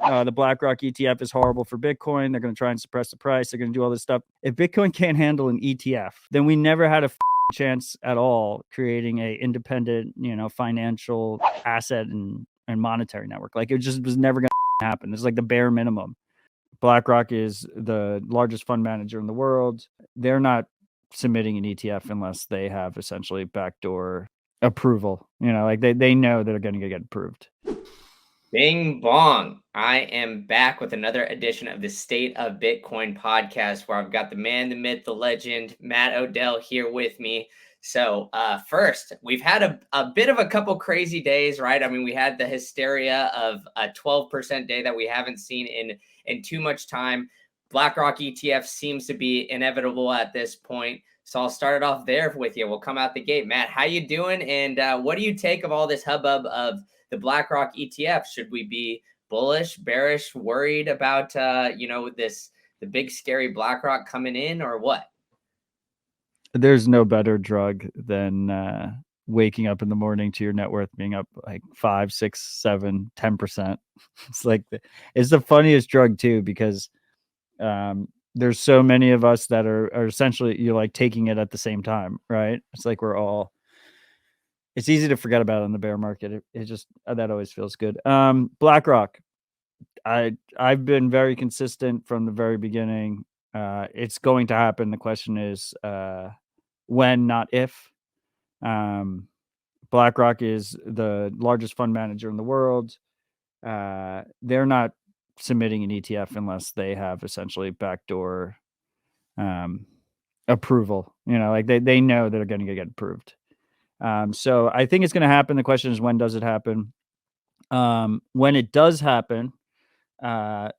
the BlackRock ETF is horrible for Bitcoin. They're going to try and suppress the price. They're going to do all this stuff. If Bitcoin can't handle an ETF, then we never had a chance at all creating a independent, financial asset and monetary network. Like, it just was never going to happen. It's like the bare minimum. BlackRock is the largest fund manager in the world. They're not submitting an ETF unless they have essentially backdoor approval. Like they know they're going to get approved. Bing bong. I am back with another edition of the State of Bitcoin podcast, where I've got the man, the myth, the legend, Matt Odell here with me. So first, we've had a bit of a couple crazy days, right? I mean, we had the hysteria of a 12% day that we haven't seen in too much time. BlackRock ETF seems to be inevitable at this point. So I'll start it off there with you. We'll come out the gate. Matt, how you doing? And what do you take of all this hubbub of the BlackRock ETF? Should we be bullish, bearish, worried about the big scary BlackRock coming in, or what? There's no better drug than waking up in the morning to your net worth being up like 5, 6, 7, 10%. It's like it's the funniest drug too, because there's so many of us that are essentially, you're like taking it at the same time, right? It's like it's easy to forget about it in the bear market. It just, that always feels good. BlackRock, I've been very consistent from the very beginning. It's going to happen. The question is when, not if. BlackRock is the largest fund manager in the world. They're not submitting an ETF unless they have essentially backdoor approval. Like they know they're going to get approved. So I think it's going to happen. The question is, when does it happen? When it does happen, I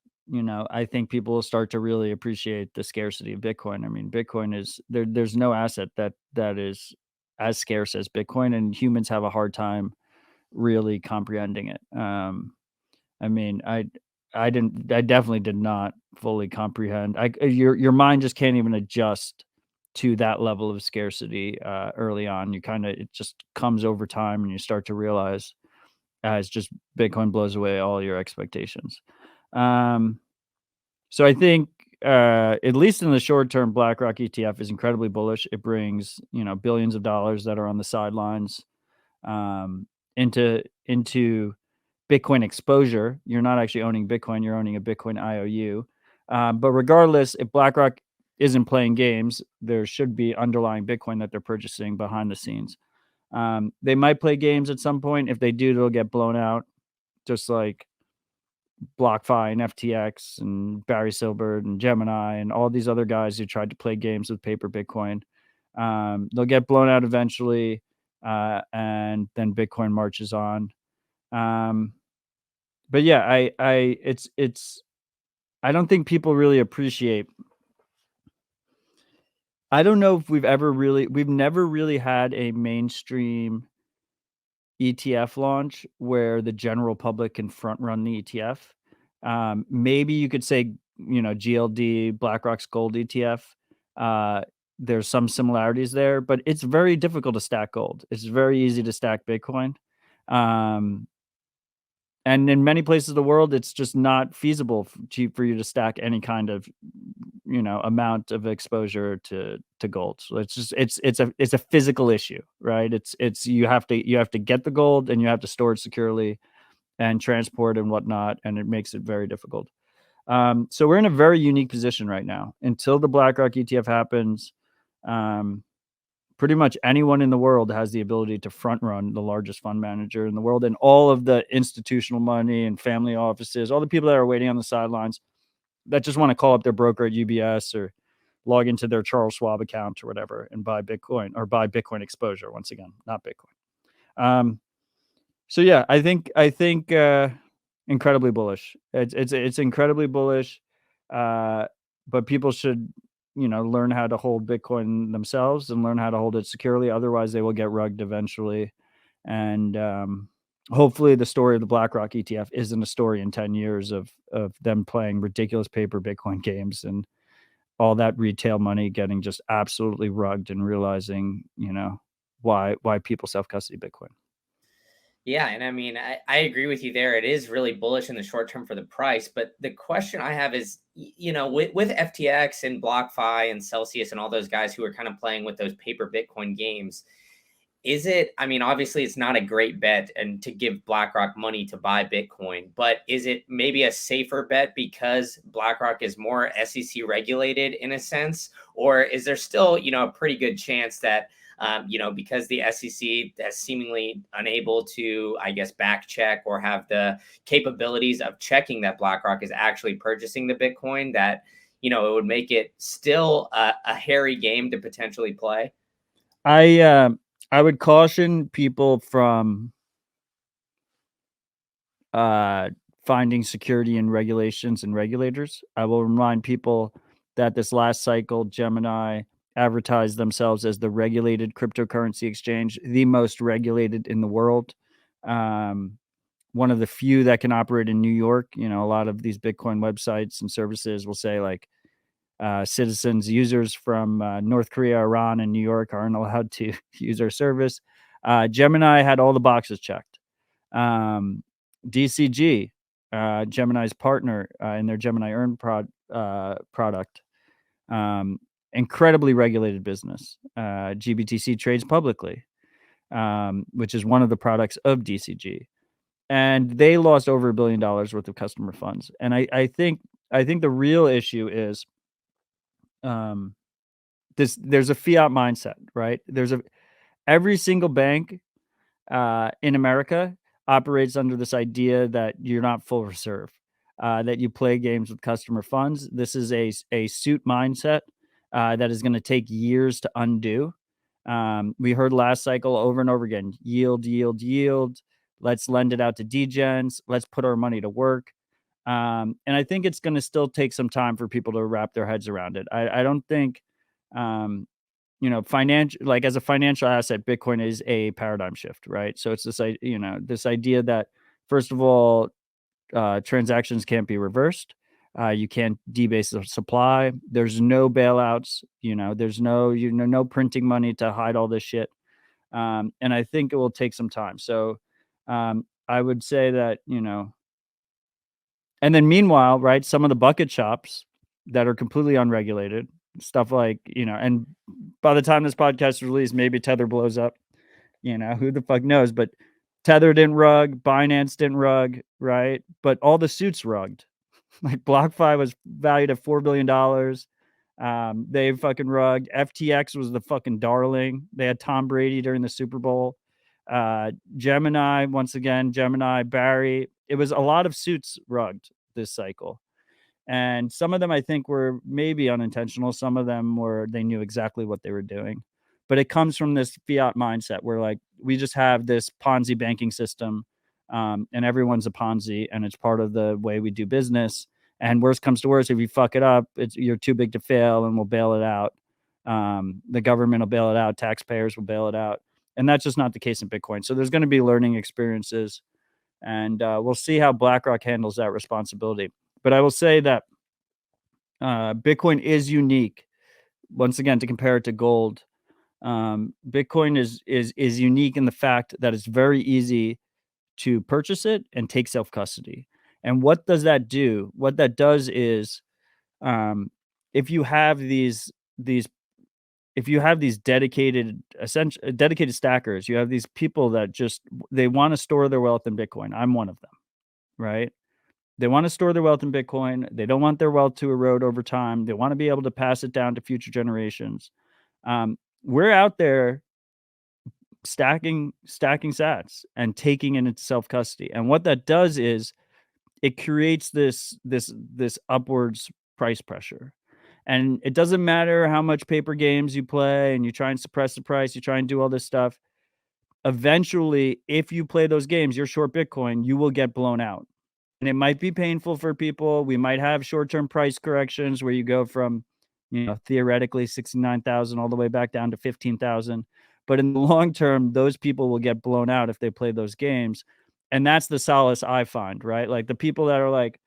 think people will start to really appreciate the scarcity of Bitcoin. I mean, Bitcoin is there's no asset that is as scarce as Bitcoin, and humans have a hard time really comprehending it. I mean, I definitely did not fully comprehend. Your mind just can't even adjust to that level of scarcity early on. It just comes over time, and you start to realize as just Bitcoin blows away all your expectations. So I think at least in the short term, BlackRock ETF is incredibly bullish. It brings billions of dollars that are on the sidelines into Bitcoin exposure. You're not actually owning Bitcoin, you're owning a Bitcoin IOU. But regardless, if BlackRock isn't playing games, there should be underlying Bitcoin that they're purchasing behind the scenes. They might play games at some point. If they do, they'll get blown out, just like BlockFi and FTX and Barry Silbert and Gemini and all these other guys who tried to play games with paper Bitcoin. They'll get blown out eventually, and then Bitcoin marches on. But yeah, I don't think people really appreciate. I don't know if we've never really had a mainstream ETF launch where the general public can front run the ETF. Maybe you could say, GLD, BlackRock's gold ETF. There's some similarities there, but it's very difficult to stack gold. It's very easy to stack Bitcoin. And in many places of the world, it's just not feasible for you to stack any kind of, amount of exposure to gold. So it's a physical issue, right? It's you have to get the gold, and you have to store it securely and transport and whatnot, and it makes it very difficult. So we're in a very unique position right now. Until the BlackRock ETF happens, pretty much anyone in the world has the ability to front run the largest fund manager in the world, and all of the institutional money and family offices, all the people that are waiting on the sidelines that just want to call up their broker at UBS or log into their Charles Schwab account or whatever and buy Bitcoin, or buy Bitcoin exposure. Once again, not Bitcoin. So yeah, I think incredibly bullish. It's incredibly bullish, but people should learn how to hold Bitcoin themselves and learn how to hold it securely. Otherwise, they will get rugged eventually. And hopefully, the story of the BlackRock ETF isn't a story in 10 years of them playing ridiculous paper Bitcoin games and all that retail money getting just absolutely rugged, and realizing why people self-custody Bitcoin. Yeah, and I mean, I agree with you there. It is really bullish in the short term for the price, but the question I have is, with FTX and BlockFi and Celsius and all those guys who are kind of playing with those paper Bitcoin games, is it, I mean, obviously it's not a great bet and to give BlackRock money to buy Bitcoin, but is it maybe a safer bet because BlackRock is more SEC regulated in a sense? Or is there still, a pretty good chance that, because the SEC is seemingly unable to, I guess, back check or have the capabilities of checking that BlackRock is actually purchasing the Bitcoin, that, it would make it still a hairy game to potentially play? I would caution people from uh, finding security in regulations and regulators. I will remind people that this last cycle, Gemini advertised themselves as the regulated cryptocurrency exchange, the most regulated in the world. One of the few that can operate in New York. A lot of these Bitcoin websites and services will say like citizens, users from North Korea, Iran, and New York aren't allowed to use our service. Gemini had all the boxes checked. DCG, Gemini's partner in their Gemini Earn product, um, incredibly regulated business. GBTC trades publicly, which is one of the products of DCG, and they lost over $1 billion worth of customer funds. And I think the real issue is there's a fiat mindset, right? Every single bank in America operates under this idea that you're not full reserve, that you play games with customer funds. This is a suit mindset that is going to take years to undo. We heard last cycle over and over again, yield, yield, yield. Let's lend it out to degens. Let's put our money to work. And I think it's going to still take some time for people to wrap their heads around it. I don't think, financial, like as a financial asset, Bitcoin is a paradigm shift, right? So it's this idea that first of all, transactions can't be reversed. You can't debase the supply. There's no bailouts. There's no printing money to hide all this shit. And I think it will take some time. So I would say that, and then meanwhile, right, some of the bucket shops that are completely unregulated, stuff like, and by the time this podcast is released, maybe Tether blows up, who the fuck knows, but Tether didn't rug, Binance didn't rug, right? But all the suits rugged. Like BlockFi was valued at $4 billion. They fucking rugged. FTX was the fucking darling. They had Tom Brady during the Super Bowl. Gemini, once again, Gemini, Barry. It was a lot of suits rugged this cycle. And some of them I think were maybe unintentional. Some of them were, they knew exactly what they were doing. But it comes from this fiat mindset where like we just have this Ponzi banking system, and everyone's a Ponzi, and it's part of the way we do business. And worst comes to worst, if you fuck it up, you're too big to fail, and we'll bail it out. The government will bail it out. Taxpayers will bail it out. And that's just not the case in Bitcoin. So there's going to be learning experiences, and we'll see how BlackRock handles that responsibility. But I will say that Bitcoin is unique. Once again, to compare it to gold, Bitcoin is unique in the fact that it's very easy to purchase it and take self custody. And what does that do? What that does is, if you have these if you have these dedicated dedicated stackers, you have these people that just they want to store their wealth in Bitcoin. I'm one of them, right? They want to store their wealth in Bitcoin. They don't want their wealth to erode over time. They want to be able to pass it down to future generations. We're out there stacking sats and taking it into self custody. And what that does is it creates this upwards price pressure. And it doesn't matter how much paper games you play and you try and suppress the price, you try and do all this stuff. Eventually, if you play those games, you're short Bitcoin, you will get blown out. And it might be painful for people. We might have short-term price corrections where you go from, theoretically 69,000 all the way back down to 15,000. But in the long term, those people will get blown out if they play those games. And that's the solace I find, right? Like the people that are like,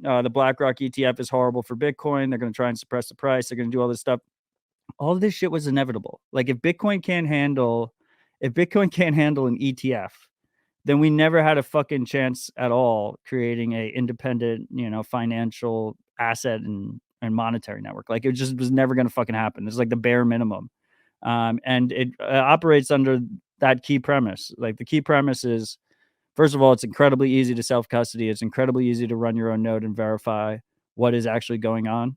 the BlackRock ETF is horrible for Bitcoin. They're going to try and suppress the price. They're going to do all this stuff. All of this shit was inevitable. Like if Bitcoin can't handle an ETF, then we never had a fucking chance at all creating a independent, financial asset and monetary network. Like it just was never going to fucking happen. It's like the bare minimum. And it operates under that key premise. Like the key premise is, first of all, it's incredibly easy to self custody. It's incredibly easy to run your own node and verify what is actually going on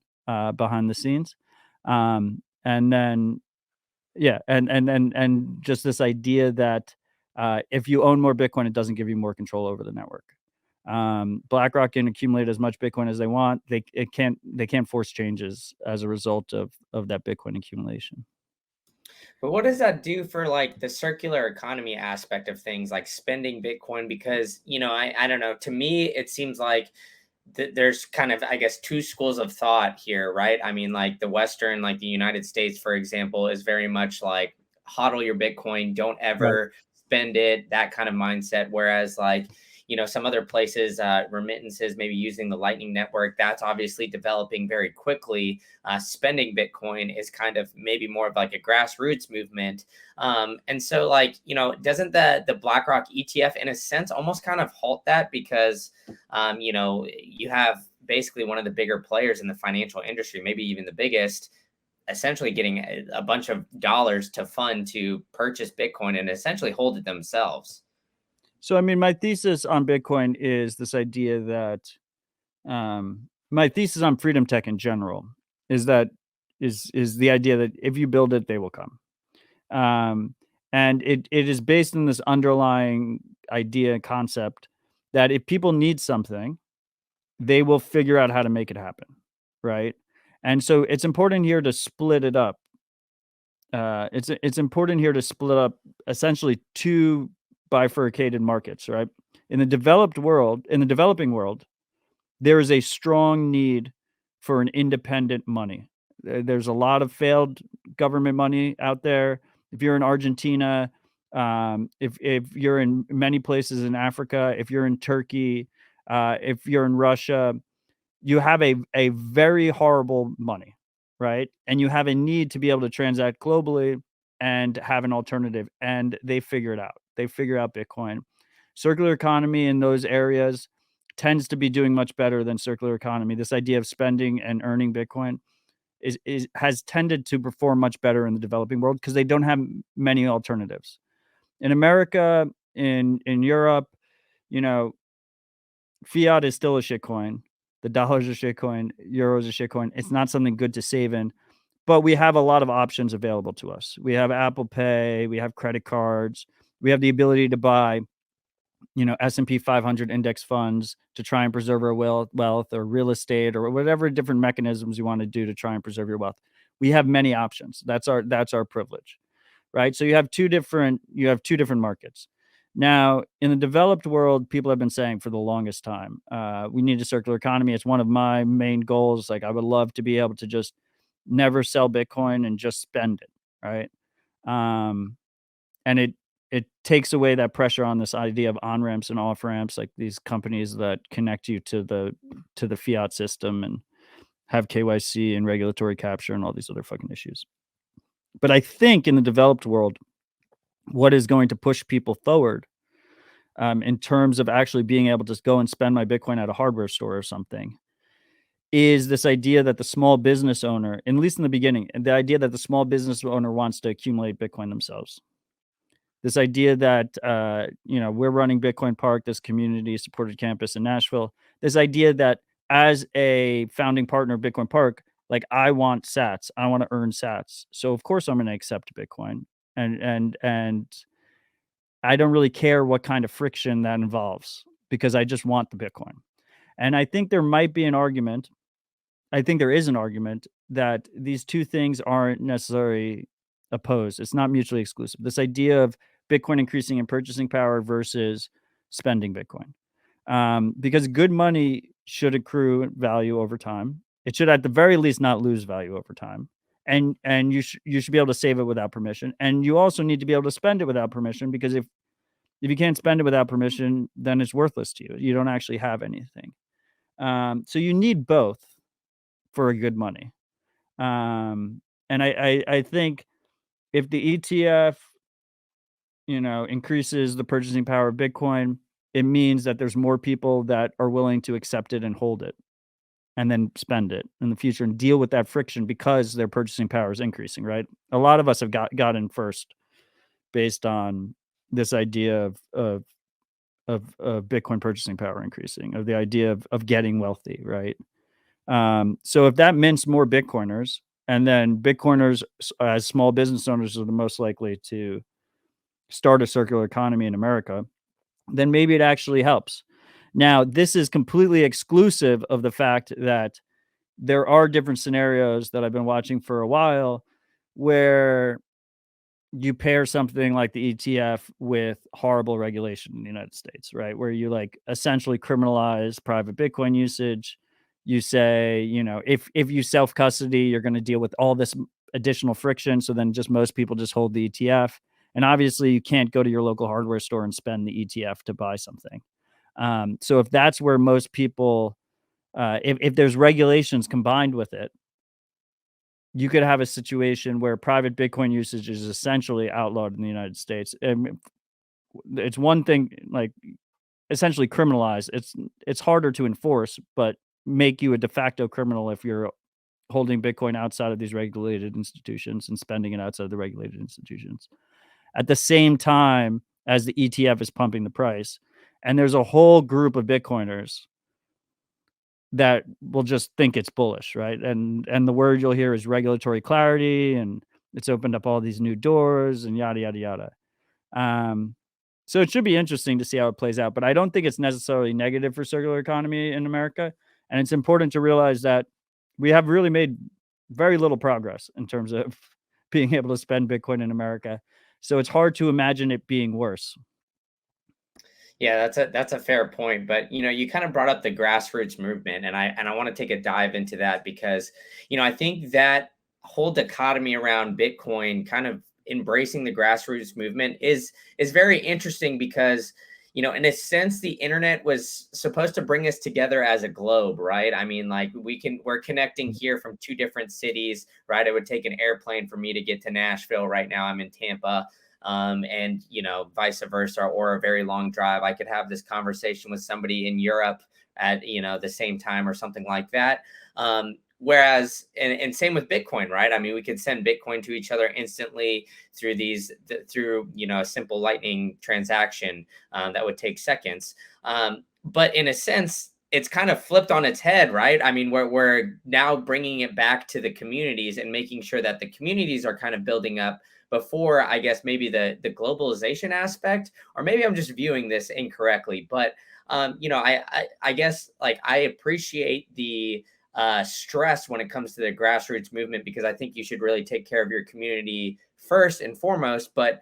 behind the scenes. And then yeah, and just this idea that if you own more Bitcoin, it doesn't give you more control over the network. BlackRock can accumulate as much Bitcoin as they want. They can't force changes as a result of that Bitcoin accumulation. But what does that do for like the circular economy aspect of things, like spending Bitcoin? Because, I don't know. To me, it seems like there's kind of, I guess, two schools of thought here, right? I mean, like the Western, like the United States, for example, is very much like hodl your Bitcoin, don't Right. ever spend it, that kind of mindset. Whereas, like, some other places, remittances, maybe using the Lightning Network, that's obviously developing very quickly. Spending Bitcoin is kind of maybe more of like a grassroots movement. And so, like, doesn't the BlackRock ETF, in a sense, almost kind of halt that? Because you have basically one of the bigger players in the financial industry, maybe even the biggest, essentially getting a bunch of dollars to fund to purchase Bitcoin and essentially hold it themselves. So, I mean, my thesis on Bitcoin is this idea that my thesis on freedom tech in general is that is the idea that if you build it, they will come. Um, and it is based on this underlying idea and concept that if people need something, they will figure out how to make it happen, right? And so it's important here to split it up. It's important here to split up essentially two bifurcated markets, right? In the developing world, there is a strong need for an independent money. There's a lot of failed government money out there. If you're in Argentina, if you're in many places in Africa, if you're in Turkey, if you're in Russia, you have a very horrible money, right? And you have a need to be able to transact globally and have an alternative. And they figure it out. They figure out Bitcoin. Circular economy in those areas tends to be doing much better than circular economy. This idea of spending and earning Bitcoin is has tended to perform much better in the developing world because they don't have many alternatives. In America, in Europe, you know, fiat is still a shitcoin. The dollar's a shitcoin. Euro's a shitcoin. It's not something good to save in, but we have a lot of options available to us. We have Apple Pay. We have credit cards. We have the ability to buy, S&P 500 index funds to try and preserve our wealth or real estate or whatever different mechanisms you want to do to try and preserve your wealth. We have many options. That's our privilege, right? So you have two different markets. Now, in the developed world, people have been saying for the longest time, we need a circular economy. It's one of my main goals. Like, I would love to be able to just never sell Bitcoin and just spend it, right? Um, and it takes away that pressure on this idea of on ramps and off ramps, like these companies that connect you to the fiat system and have KYC and regulatory capture and all these other fucking issues. But I think in the developed world, what is going to push people forward in terms of actually being able to go and spend my Bitcoin at a hardware store or something is this idea that the small business owner, at least in the beginning, and the idea that the small business owner wants to accumulate Bitcoin themselves. This idea that we're running Bitcoin Park, this community supported campus in Nashville. This idea that as a founding partner of Bitcoin Park, like I want Sats, I want to earn Sats, so of course I'm going to accept Bitcoin, and I don't really care what kind of friction that involves because I just want the Bitcoin. And I think there might be an argument. I think there is an argument that these two things aren't necessarily opposed. It's not mutually exclusive. This idea of Bitcoin increasing in purchasing power versus spending Bitcoin. Because good money should accrue value over time. It should at the very least not lose value over time. And you should be able to save it without permission. And you also need to be able to spend it without permission because if you can't spend it without permission, then it's worthless to you. You don't actually have anything. So you need both for a good money. And I think if the ETF increases the purchasing power of Bitcoin, it means that there's more people that are willing to accept it and hold it and then spend it in the future and deal with that friction because their purchasing power is increasing, right? A lot of us have gotten first based on this idea of Bitcoin purchasing power increasing, of the idea of getting wealthy, right? So if that mints more Bitcoiners, and then Bitcoiners as small business owners are the most likely to start a circular economy in America, then maybe it actually helps. Now, this is completely exclusive of the fact that there are different scenarios that I've been watching for a while where you pair something like the ETF with horrible regulation in the United States, right? Where you like essentially criminalize private Bitcoin usage. You say, if you self custody, you're going to deal with all this additional friction. So then just most people just hold the ETF. And obviously, you can't go to your local hardware store and spend the ETF to buy something. So if that's where most people, if there's regulations combined with it, you could have a situation where private Bitcoin usage is essentially outlawed in the United States. And it's one thing, like essentially criminalized. It's harder to enforce, but make you a de facto criminal if you're holding Bitcoin outside of these regulated institutions and spending it outside of the regulated institutions. At the same time as the ETF is pumping the price, and there's a whole group of Bitcoiners that will just think it's bullish, right? And the word you'll hear is regulatory clarity, and it's opened up all these new doors and yada yada yada. So it should be interesting to see how it plays out, but I don't think it's necessarily negative for circular economy in America. And it's important to realize that we have really made very little progress in terms of being able to spend Bitcoin in America. So it's hard to imagine it being worse. Yeah, that's a fair point. But you kind of brought up the grassroots movement, and I want to take a dive into that because I think that whole dichotomy around Bitcoin, kind of embracing the grassroots movement, is very interesting because in a sense the internet was supposed to bring us together as a globe, right? I mean, like we're connecting here from two different cities, right? It would take an airplane for me to get to Nashville. Right now I'm in Tampa. And vice versa, or a very long drive. I could have this conversation with somebody in Europe at the same time or something like that. Whereas, and same with Bitcoin, right? I mean, we could send Bitcoin to each other instantly through a simple Lightning transaction that would take seconds. But in a sense, it's kind of flipped on its head, right? I mean, we're now bringing it back to the communities and making sure that the communities are kind of building up before, I guess, maybe the globalization aspect, or maybe I'm just viewing this incorrectly. But I guess like I appreciate the stress when it comes to the grassroots movement, because I think you should really take care of your community first and foremost. But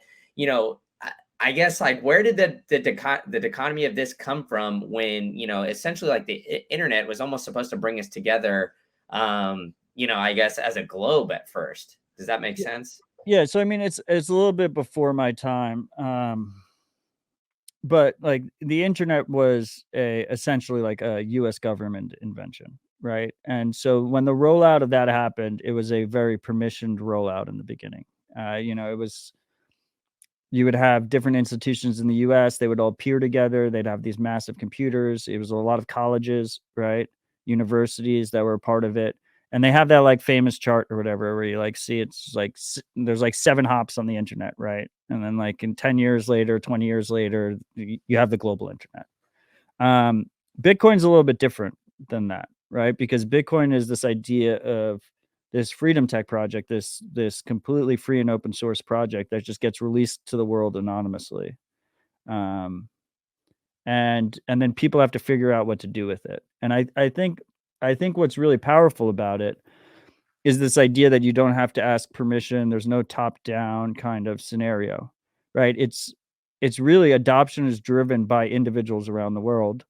I guess like where did the dichotomy of this come from when essentially like the internet was almost supposed to bring us together, I guess as a globe at first. Does that make sense? Yeah, so I mean, it's a little bit before my time, but like the internet was essentially like a U.S. government invention, right? And so when the rollout of that happened, it was a very permissioned rollout in the beginning. It was you would have different institutions in the US, they would all peer together, they'd have these massive computers. It was a lot of colleges, right? Universities that were a part of it. And they have that like famous chart or whatever where you like see it's like there's like 7 hops on the internet, right? And then like in 10 years later, 20 years later, you have the global internet. Um, Bitcoin's a little bit different than that, right? Because Bitcoin is this idea of this freedom tech project, this completely free and open source project that just gets released to the world anonymously. Um, and then people have to figure out what to do with it. And I think what's really powerful about it is this idea that you don't have to ask permission. There's no top down kind of scenario, right? It's really adoption is driven by individuals around the world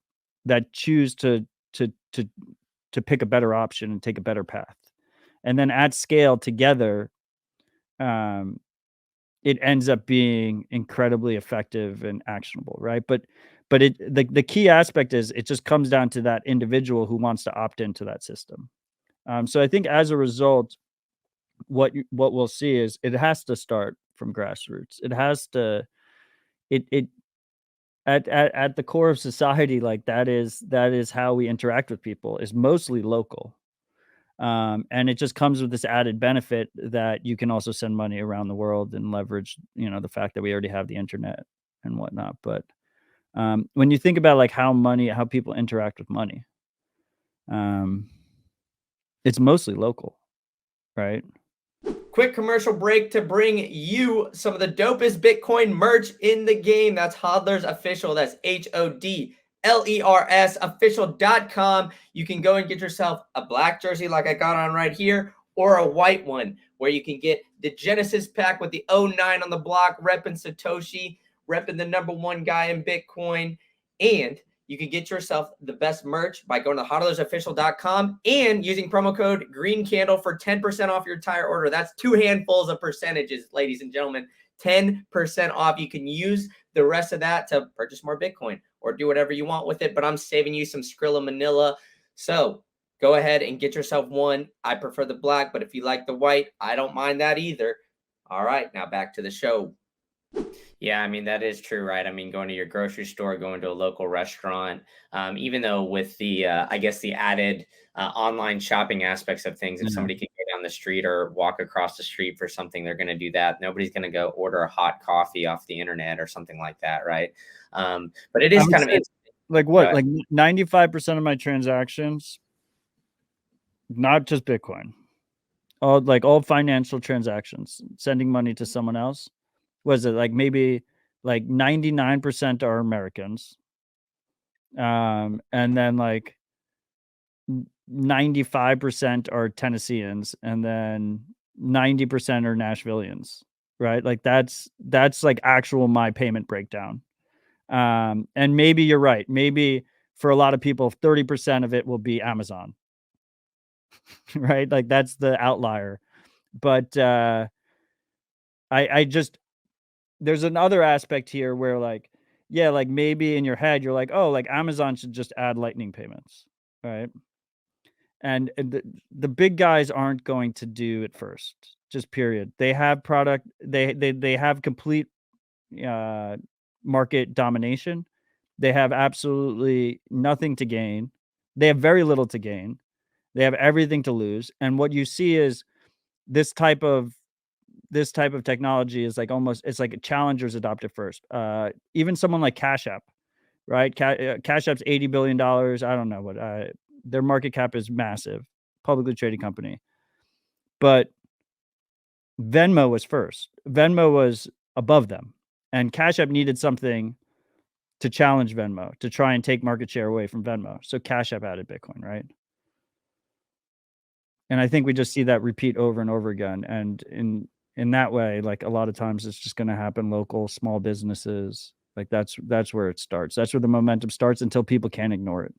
that choose to to to pick a better option and take a better path. And then at scale together, um, it ends up being incredibly effective and actionable, right? But the key aspect is it just comes down to that individual who wants to opt into that system. So I think as a result, what we'll see is it has to start from grassroots. It has to it at the core of society, like that is how we interact with people, is mostly local. And it just comes with this added benefit that you can also send money around the world and leverage, the fact that we already have the internet and whatnot. But when you think about like how people interact with money, um, it's mostly local, right? Quick commercial break to bring you some of the dopest Bitcoin merch in the game. That's Hodler's Official. That's HODLERS official.com. You can go and get yourself a black jersey like I got on right here, or a white one where you can get the Genesis pack with the 09 on the block, repping Satoshi, repping the #1 guy in Bitcoin. And you can get yourself the best merch by going to hodlersofficial.com and using promo code GREENCANDLE for 10% off your entire order. That's 2 handfuls of percentages, ladies and gentlemen. 10% off. You can use the rest of that to purchase more Bitcoin or do whatever you want with it, but I'm saving you some Skrilla Manila. So go ahead and get yourself one. I prefer the black, but if you like the white, I don't mind that either. All right, now back to the show. Yeah, I mean, that is true, right? I mean, going to your grocery store, going to a local restaurant, even though with the, I guess, the added online shopping aspects of things, if Yeah. somebody can get down the street or walk across the street for something, they're going to do that. Nobody's going to go order a hot coffee off the internet or something like that, right? But it I is would kind of say, interesting. like Go what, ahead. like 95% of my transactions, not just Bitcoin, all financial transactions, sending money to someone else, was it like maybe like 99% are Americans, and then like 95% are Tennesseans, and then 90% are Nashvillians, right? Like that's like actual my payment breakdown. And maybe you're right. Maybe for a lot of people, 30% of it will be Amazon, right? Like that's the outlier. But I just, there's another aspect here where like, yeah, like maybe in your head you're like, oh, like Amazon should just add lightning payments, right? And the big guys aren't going to do it first, just period. They have product, they have complete uh market domination. They have absolutely nothing to gain. They have very little to gain. They have everything to lose. And what you see is this type of technology is like almost, it's like challengers adopt it first. Even someone like Cash App, right? Cash App's $80 billion. I don't know what their market cap is, massive, publicly traded company. But Venmo was first. Venmo was above them, and Cash App needed something to challenge Venmo, to try and take market share away from Venmo. So Cash App added Bitcoin, right? And I think we just see that repeat over and over again. And in that way, like a lot of times it's just going to happen local, small businesses. Like that's where it starts. That's where the momentum starts until people can't ignore it.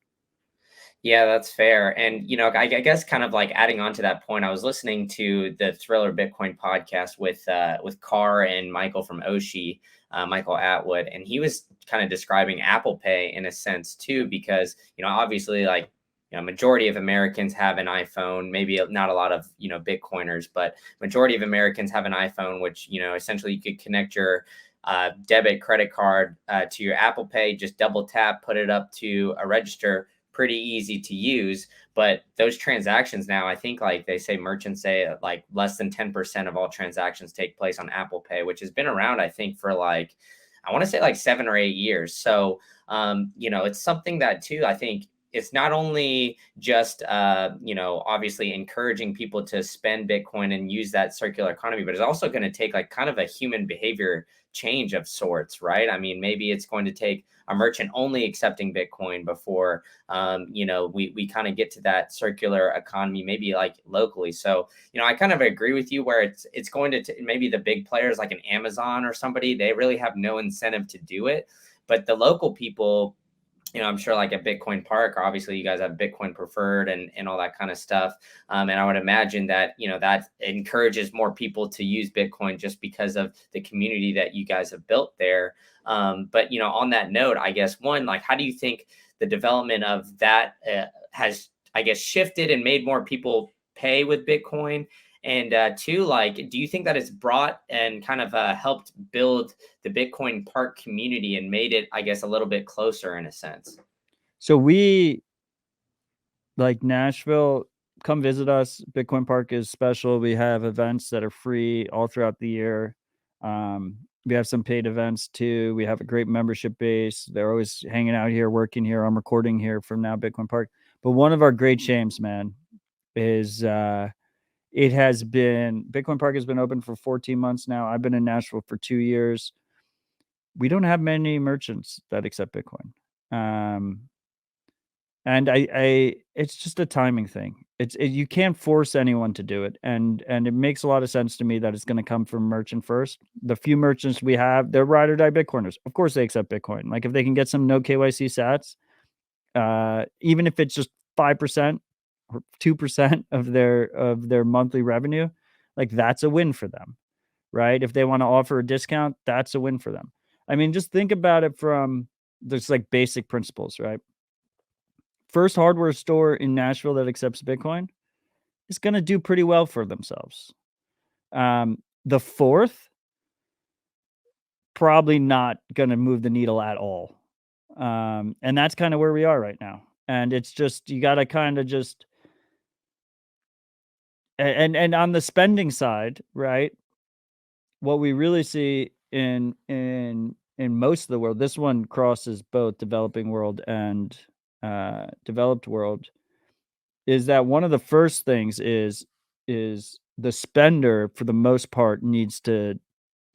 Yeah, that's fair. And, I guess kind of like adding on to that point, I was listening to the Thriller Bitcoin podcast with Carr and Michael from Oshi, Michael Atwood, and he was kind of describing Apple Pay in a sense too, because, obviously like, majority of Americans have an iPhone, maybe not a lot of, Bitcoiners, but majority of Americans have an iPhone, which, essentially you could connect your debit credit card to your Apple Pay, just double tap, put it up to a register, pretty easy to use. But those transactions now, I think like they say, merchants say like less than 10% of all transactions take place on Apple Pay, which has been around, I think, for like, I want to say like 7 or 8 years. So, it's something that too, I think it's not only just, obviously encouraging people to spend Bitcoin and use that circular economy, but it's also going to take like kind of a human behavior change of sorts, right? I mean, maybe it's going to take a merchant only accepting Bitcoin before, we kind of get to that circular economy, maybe like locally. So, I kind of agree with you where it's going to maybe the big players like an Amazon or somebody, they really have no incentive to do it. But the local people, I'm sure like at Bitcoin Park, obviously you guys have Bitcoin preferred and all that kind of stuff. And I would imagine that, that encourages more people to use Bitcoin just because of the community that you guys have built there. But, on that note, I guess one, like, how do you think the development of that has, I guess, shifted and made more people pay with Bitcoin? And two, like, do you think that it's brought and kind of helped build the Bitcoin Park community and made it, I guess, a little bit closer in a sense? So we, like Nashville, come visit us. Bitcoin Park is special. We have events that are free all throughout the year. We have some paid events too. We have a great membership base. They're always hanging out here, working here. I'm recording here from now Bitcoin Park. But one of our great shames, man, is it has been Bitcoin Park has been open for 14 months now. I've been in Nashville for 2 years. We don't have many merchants that accept Bitcoin. And I it's just a timing thing. You can't force anyone to do it, and it makes a lot of sense to me that it's going to come from merchant first. The few merchants we have, they're ride or die Bitcoiners. Of course, they accept Bitcoin. Like if they can get some no KYC Sats, even if it's just 5% or 2% of their monthly revenue, like that's a win for them, right? If they want to offer a discount, that's a win for them. I mean, just think about it from there's like basic principles, right? First hardware store in Nashville that accepts Bitcoin is going to do pretty well for themselves. The fourth, probably not going to move the needle at all. And that's kind of where we are right now. And it's just, you got to kind of just, and on the spending side, right? What we really see in most of the world, this one crosses both developing world and developed world, is that one of the first things is the spender for the most part needs to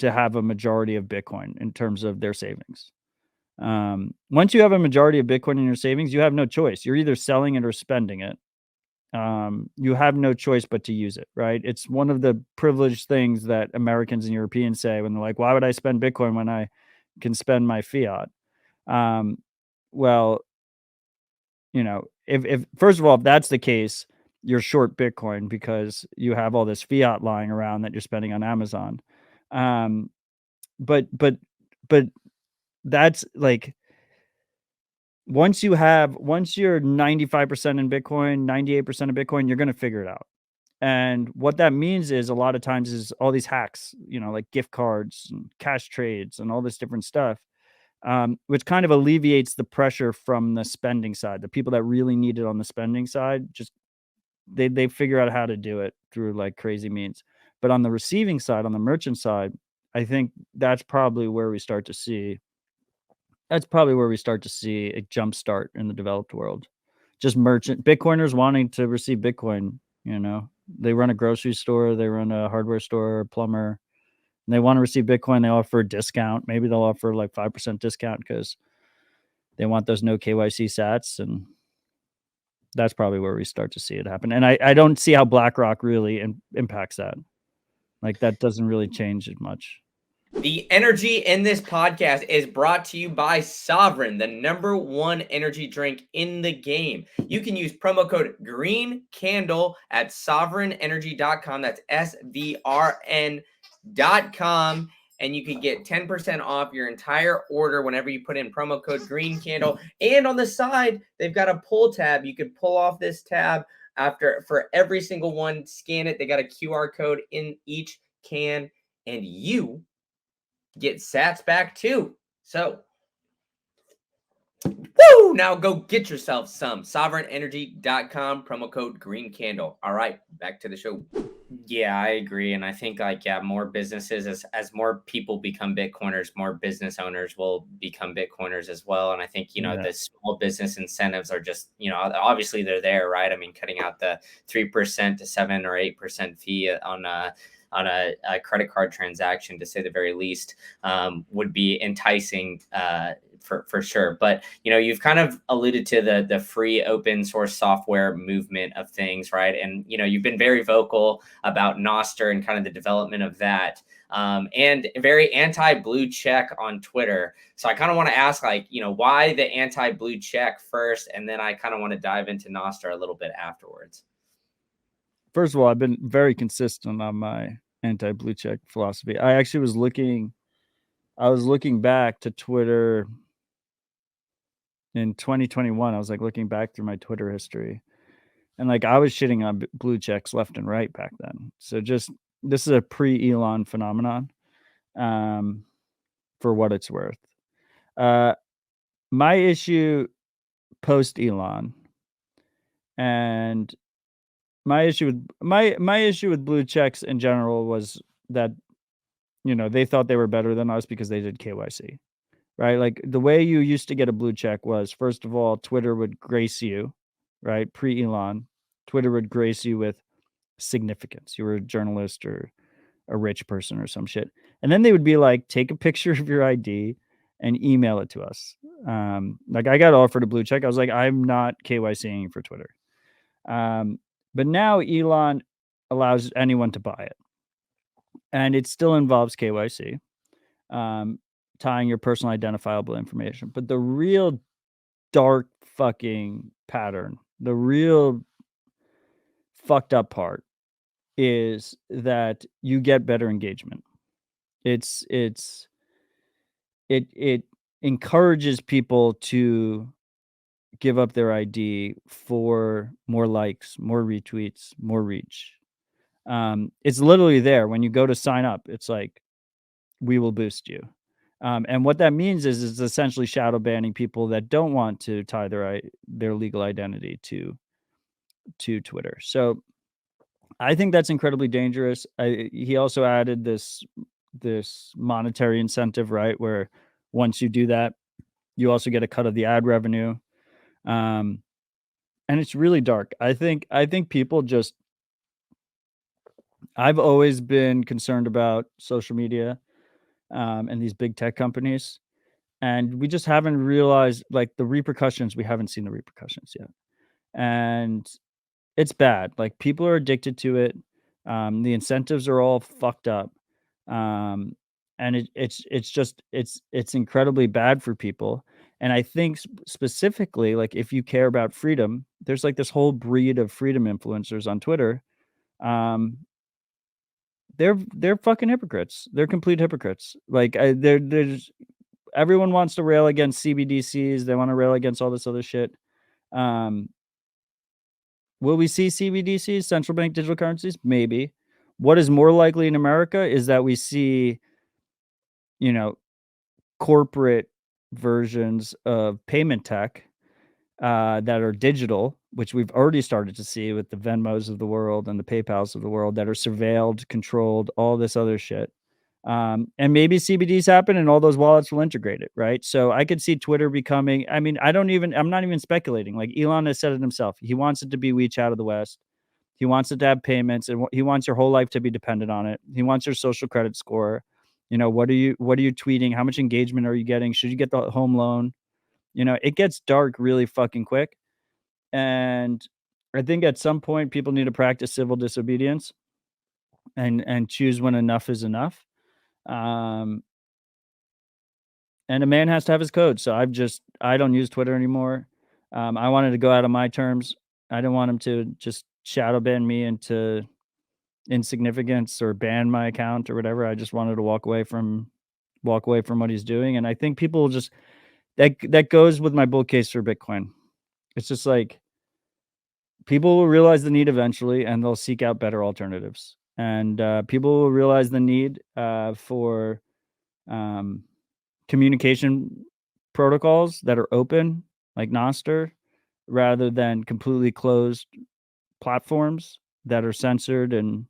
have a majority of Bitcoin in terms of their savings. Once you have a majority of Bitcoin in your savings, you have no choice. You're either selling it or spending it. You have no choice but to use it, right? It's one of the privileged things that Americans and Europeans say when they're like, why would I spend Bitcoin when I can spend my fiat? Well, you know, if first of all, if that's the case, you're short Bitcoin because you have all this fiat lying around that you're spending on Amazon. Um, but but but that's like once you're 95% in Bitcoin, 98% of Bitcoin, you're gonna figure it out. And what that means is a lot of times is all these hacks, like gift cards and cash trades and all this different stuff, which kind of alleviates the pressure from the spending side. The people that really need it on the spending side, just they figure out how to do it through like crazy means. But on the receiving side, on the merchant side, I think that's probably where we start to see a jump start in the developed world. Just merchant Bitcoiners wanting to receive Bitcoin, they run a grocery store, they run a hardware store, a plumber, and they want to receive Bitcoin. They offer a discount. Maybe they'll offer like 5% discount because they want those no KYC Sats. And that's probably where we start to see it happen. And I don't see how BlackRock really impacts that. Like that doesn't really change it much. The energy in this podcast is brought to you by Sovereign, the .1 energy drink in the game. You can use promo code Green Candle at sovereignenergy.com. That's SVRN.com. And you can get 10% off your entire order whenever you put in promo code Green Candle. And on the side, they've got a pull tab. You can pull off this tab for every single one. Scan it. They got a QR code in each can, and you get sats back too. So, woo! Now go get yourself some. Sovereignenergy.com, promo code Green Candle. All right, back to the show. Yeah, I agree. And I think more businesses, as more people become Bitcoiners, more business owners will become Bitcoiners as well. And I think, the small business incentives are just, obviously they're there, right? I mean, cutting out the 3% to 7 or 8% fee on a credit card transaction, to say the very least, would be enticing for sure. But you've kind of alluded to the free open source software movement of things, right? And you've been very vocal about Nostr and kind of the development of that, and very anti-blue check on Twitter. So I kind of want to ask, why the anti-blue check first, and then I kind of want to dive into Nostr a little bit afterwards. First of all, I've been very consistent on my anti-blue check philosophy. I actually was looking back to Twitter in 2021. I was like looking back through my Twitter history, And like I was shitting on blue checks left and right back then. So just this is a pre-Elon phenomenon, for what it's worth. My issue post Elon, and my issue with my issue with blue checks in general was that they thought they were better than us because they did KYC, right? Like the way you used to get a blue check was, first of all, Twitter would grace you, right? Pre-Elon, Twitter would grace you with significance. You were a journalist or a rich person or some shit. And then they would be like, take a picture of your ID and email it to us. Like I got offered a blue check. I was like, I'm not KYCing for Twitter. But now Elon allows anyone to buy it. And it still involves KYC, tying your personal identifiable information. But the real dark fucking pattern, the real fucked up part is that you get better engagement. It encourages people to give up their ID for more likes, more retweets, more reach. It's literally there when you go to sign up. It's like, we will boost you. And what that means is it's essentially shadow banning people that don't want to tie their legal identity to Twitter. So I think that's incredibly dangerous. He also added this monetary incentive, right? Where once you do that, you also get a cut of the ad revenue. And it's really dark. I think people just, I've always been concerned about social media, and these big tech companies. And we just haven't realized like the repercussions. We haven't seen the repercussions yet. And it's bad. Like people are addicted to it. The incentives are all fucked up. And it's incredibly bad for people. And I think specifically, like if you care about freedom, there's like this whole breed of freedom influencers on Twitter. They're fucking hypocrites. They're complete hypocrites. Like there's everyone wants to rail against CBDCs. They want to rail against all this other shit. Will we see CBDCs, central bank digital currencies? Maybe. What is more likely in America is that we see, corporate versions of payment tech that are digital, which we've already started to see with the Venmos of the world and the PayPals of the world that are surveilled, controlled, all this other shit. And maybe CBDs happen and all those wallets will integrate it, right? So I could see Twitter becoming, I'm not even speculating. Like Elon has said it himself. He wants it to be WeChat of the West. He wants it to have payments, and he wants your whole life to be dependent on it. He wants your social credit score. What are you tweeting? How much engagement are you getting? Should you get the home loan? It gets dark really fucking quick. And I think at some point people need to practice civil disobedience and choose when enough is enough. And a man has to have his code. So I don't use Twitter anymore. I wanted to go out on my terms. I didn't want him to just shadow ban me into insignificance or ban my account or whatever. I just wanted to walk away from what he's doing. And I think people will just, that goes with my bull case for Bitcoin. It's just like people will realize the need eventually and they'll seek out better alternatives. And people will realize the need for communication protocols that are open, like Nostr, rather than completely closed platforms that are censored and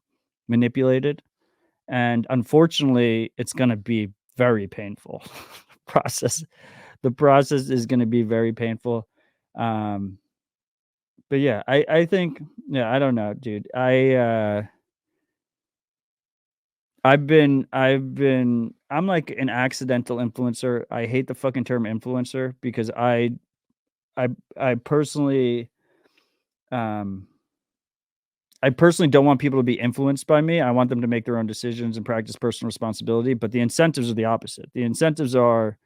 manipulated. And unfortunately, it's going to be very painful process. The process is going to be very painful. But yeah, I think, yeah, I don't know, dude. I'm like an accidental influencer. I hate the fucking term influencer because I personally, I personally don't want people to be influenced by me. I want them to make their own decisions and practice personal responsibility. But the incentives are the opposite. The incentives are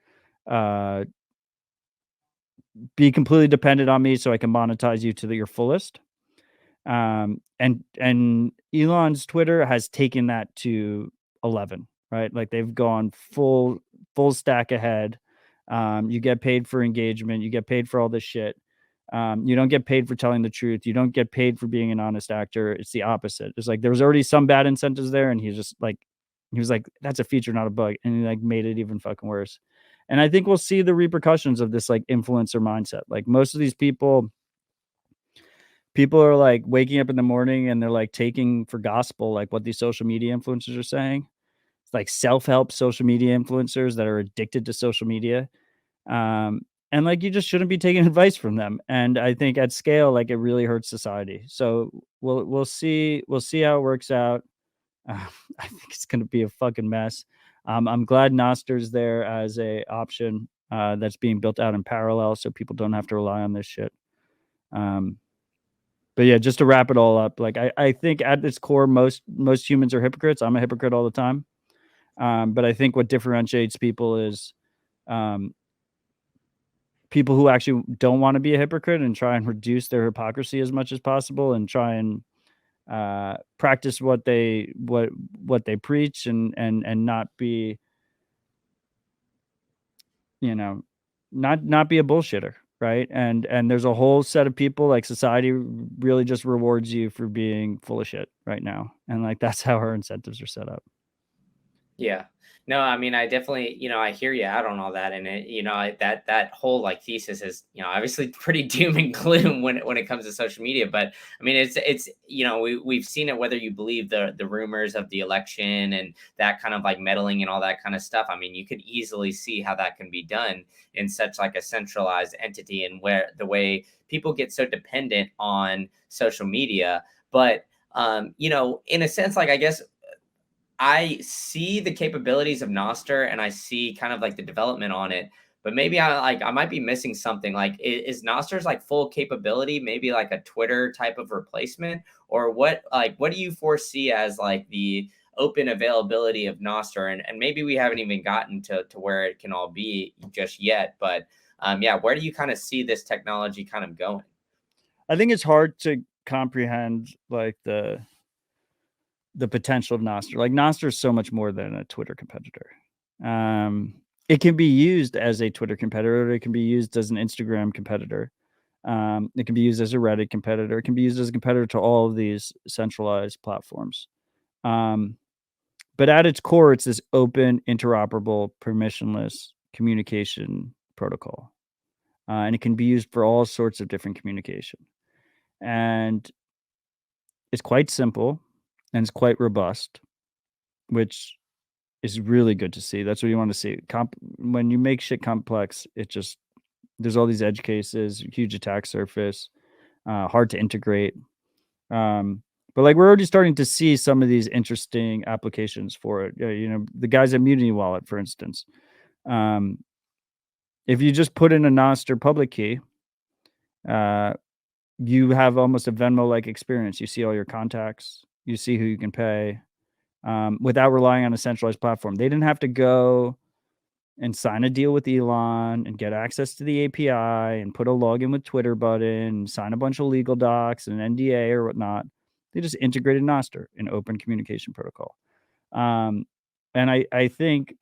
be completely dependent on me so I can monetize you to your fullest. And Elon's Twitter has taken that to 11, right? Like they've gone full stack ahead. You get paid for engagement. You get paid for all this shit. You don't get paid for telling the truth. You don't get paid for being an honest actor. It's the opposite. It's like there was already some bad incentives there, and he was like, that's a feature, not a bug, and he like made it even fucking worse. And I think we'll see the repercussions of this like influencer mindset. Like most of these people are like waking up in the morning and they're like taking for gospel like what these social media influencers are saying. It's like self-help social media influencers that are addicted to social media. And like you just shouldn't be taking advice from them. And I think at scale, like it really hurts society. So we'll see how it works out. Uh, I think it's going to be a fucking mess. I'm glad Noster's there as a option that's being built out in parallel, so people don't have to rely on this shit. But yeah, just to wrap it all up, like I think at its core, most humans are hypocrites. I'm a hypocrite all the time. But I think what differentiates people is people who actually don't want to be a hypocrite and try and reduce their hypocrisy as much as possible and try and practice what they preach and not be, you know, not be a bullshitter, right? And there's a whole set of people, like society really just rewards you for being full of shit right now, and like that's how our incentives are set up. Yeah. No, I mean, I definitely, I hear you out on all that, and that whole like thesis is, obviously pretty doom and gloom when it comes to social media. But I mean, it's we've seen it whether you believe the rumors of the election and that kind of like meddling and all that kind of stuff. I mean, you could easily see how that can be done in such like a centralized entity, and where the way people get so dependent on social media. But in a sense, like I guess I see the capabilities of Nostr and I see kind of like the development on it, but maybe I might be missing something. Like is Nostr's like full capability, maybe like a Twitter type of replacement, or what do you foresee as like the open availability of Nostr? And maybe we haven't even gotten to where it can all be just yet, but yeah, where do you kind of see this technology kind of going? I think it's hard to comprehend like the potential of Nostr. Like Nostr is so much more than a Twitter competitor. It can be used as a Twitter competitor. It can be used as an Instagram competitor. It can be used as a Reddit competitor. It can be used as a competitor to all of these centralized platforms. But at its core, it's this open, interoperable, permissionless communication protocol. And it can be used for all sorts of different communication. And it's quite simple and it's quite robust, which is really good to see. That's what you want to see. When you make shit complex, there's all these edge cases, huge attack surface, hard to integrate. But like we're already starting to see some of these interesting applications for it. The guys at Mutiny Wallet, for instance. If you just put in a Nostr public key, you have almost a Venmo-like experience. You see all your contacts, you see who you can pay, without relying on a centralized platform. They didn't have to go and sign a deal with Elon and get access to the API and put a login with Twitter button and sign a bunch of legal docs and an NDA or whatnot. They just integrated Nostr, an open communication protocol. And I think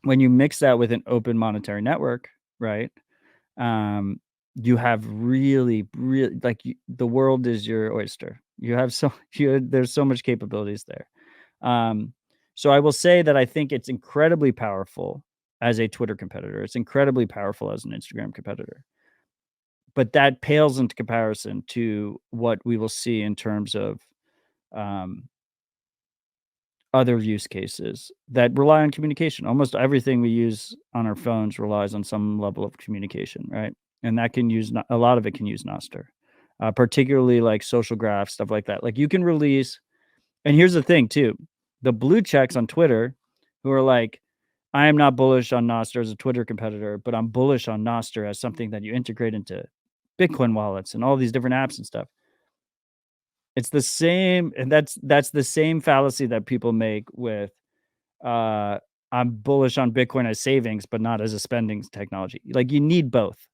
when you mix that with an open monetary network, right? You have really, really like the world is your oyster. There's so much capabilities there. So I will say that I think it's incredibly powerful as a Twitter competitor. It's incredibly powerful as an Instagram competitor. But that pales into comparison to what we will see in terms of other use cases that rely on communication. Almost everything we use on our phones relies on some level of communication, right? And that can use a lot of it can use Nostr, particularly like social graphs, stuff like that. Like you can release, and here's the thing too, the blue checks on Twitter who are like, I am not bullish on Nostr as a Twitter competitor, but I'm bullish on Nostr as something that you integrate into Bitcoin wallets and all these different apps and stuff. It's the same, and that's the same fallacy that people make with I'm bullish on Bitcoin as savings, but not as a spending technology. Like you need both.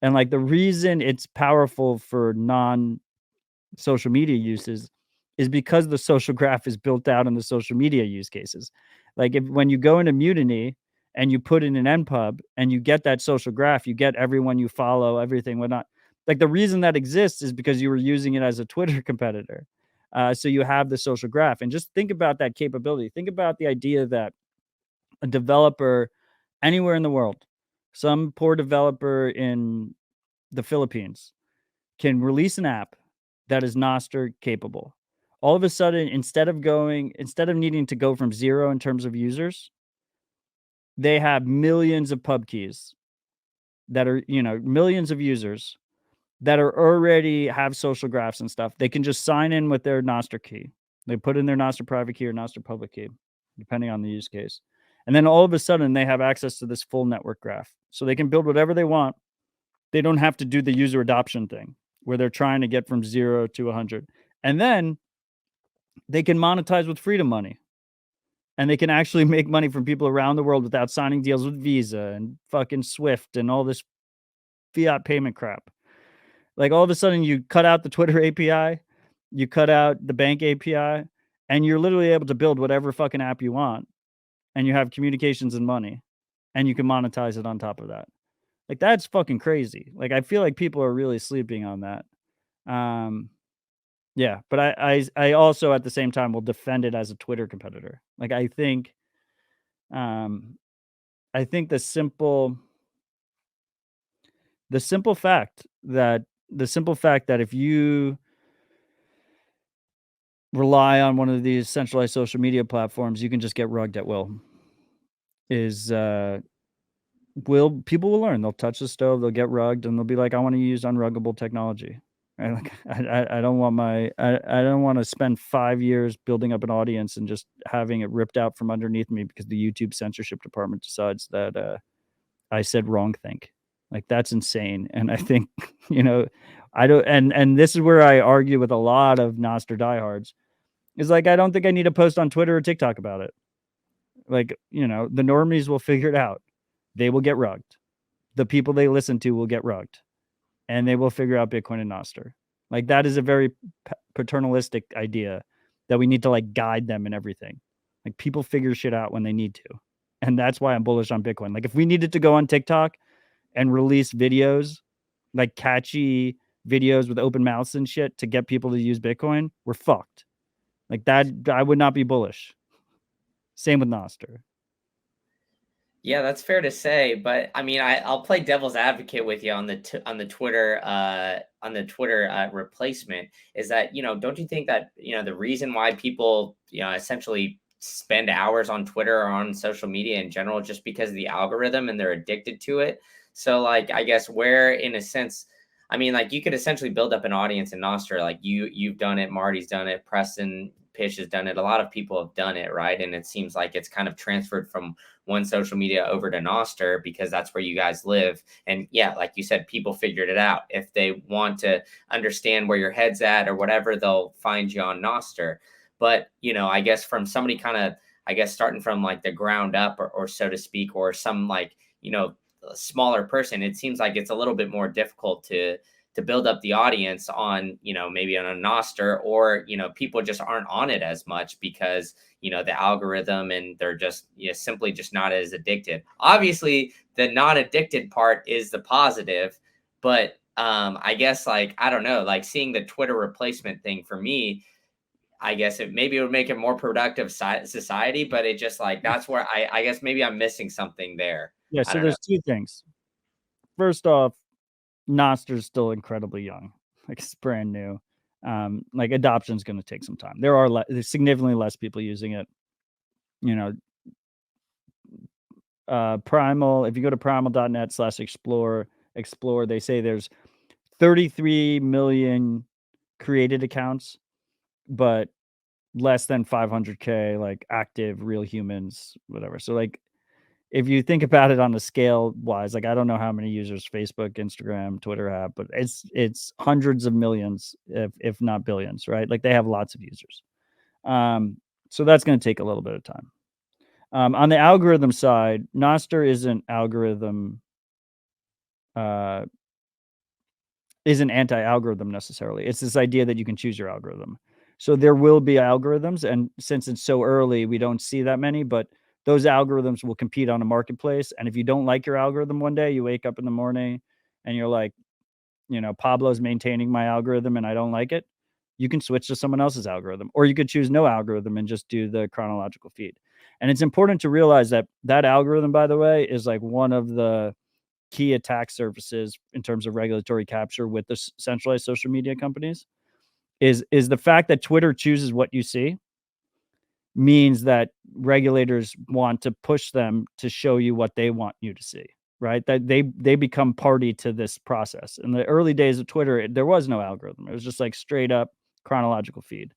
And like the reason it's powerful for non-social media uses is because the social graph is built out in the social media use cases. Like when you go into Mutiny and you put in an npub and you get that social graph, you get everyone you follow, everything, whatnot. Like the reason that exists is because you were using it as a Twitter competitor. So you have the social graph, and just think about that capability. Think about the idea that a developer anywhere in the world, some poor developer in the Philippines, can release an app that is Nostr capable. All of a sudden, instead of needing to go from 0 in terms of users, they have millions of pub keys that are, millions of users that are already have social graphs and stuff. They can just sign in with their Nostr key. They put in their Nostr private key or Nostr public key, depending on the use case. And then all of a sudden, they have access to this full network graph. So they can build whatever they want. They don't have to do the user adoption thing where they're trying to get from 0 to 100. And then they can monetize with freedom money. And they can actually make money from people around the world without signing deals with Visa and fucking Swift and all this fiat payment crap. Like all of a sudden you cut out the Twitter API, you cut out the bank API, and you're literally able to build whatever fucking app you want. And you have communications and money, and you can monetize it on top of that. Like that's fucking crazy. Like I feel like people are really sleeping on that. Yeah, but I also at the same time will defend it as a Twitter competitor. Like I think the simple fact that if you rely on one of these centralized social media platforms, you can just get rugged at will. People will learn. They'll touch the stove, they'll get rugged, and they'll be like, I want to use unruggable technology. Right? Like I don't want to spend 5 years building up an audience and just having it ripped out from underneath me because the YouTube censorship department decides that I said wrong think. Like that's insane. And I think, I don't and this is where I argue with a lot of Nostr diehards. Is like I don't think I need to post on Twitter or TikTok about it. Like, the normies will figure it out. They will get rugged. The people they listen to will get rugged. And they will figure out Bitcoin and Nostr. Like that is a very paternalistic idea that we need to like guide them in everything. Like people figure shit out when they need to. And that's why I'm bullish on Bitcoin. Like if we needed to go on TikTok and release videos, like catchy videos with open mouths and shit to get people to use Bitcoin, we're fucked. Like that, I would not be bullish. Same with Nostr. Yeah, that's fair to say, but I mean, I'll play devil's advocate with you on the Twitter replacement. Is that, don't you think that, the reason why people, essentially spend hours on Twitter or on social media in general just because of the algorithm and they're addicted to it? So like I guess where in a sense, I mean, like you could essentially build up an audience in Nostr. Like you've done it, Marty's done it, Preston Pitch has done it. A lot of people have done it, right? And it seems like it's kind of transferred from one social media over to Nostr because that's where you guys live. And yeah, like you said, people figured it out. If they want to understand where your head's at or whatever, they'll find you on Nostr. But, I guess from somebody kind of, I guess, starting from like the ground up or so to speak, or some like, a smaller person, it seems like it's a little bit more difficult to build up the audience on, maybe on a Nostr, or, people just aren't on it as much because, the algorithm, and they're just simply just not as addicted. Obviously, the non-addicted part is the positive, but I guess like, I don't know, like seeing the Twitter replacement thing for me, I guess it would make a more productive society, but it just like, that's where I guess maybe I'm missing something there. Yeah, I so don't know. there's two things. First off, Nostr is still incredibly young. Like it's brand new. Like adoption is going to take some time. There's significantly less people using it. Primal, if you go to primal.net/explore, they say there's 33 million created accounts, but less than 500K like active real humans, whatever. So like if you think about it on a scale wise, like I don't know how many users Facebook, Instagram, Twitter have, but it's hundreds of millions, if not billions, right? Like they have lots of users. So that's going to take a little bit of time. On the algorithm side, Nostr isn't anti-algorithm necessarily. It's this idea that you can choose your algorithm. So there will be algorithms, and since it's so early, we don't see that many, but those algorithms will compete on a marketplace. And if you don't like your algorithm one day, you wake up in the morning and you're like, Pablo's maintaining my algorithm and I don't like it, you can switch to someone else's algorithm, or you could choose no algorithm and just do the chronological feed. And it's important to realize that that algorithm, by the way, is like one of the key attack surfaces in terms of regulatory capture with the centralized social media companies. Is the fact that Twitter chooses what you see means that regulators want to push them to show you what they want you to see, right? That they become party to this process. In the early days of Twitter, there was no algorithm. It was just like straight up chronological feed.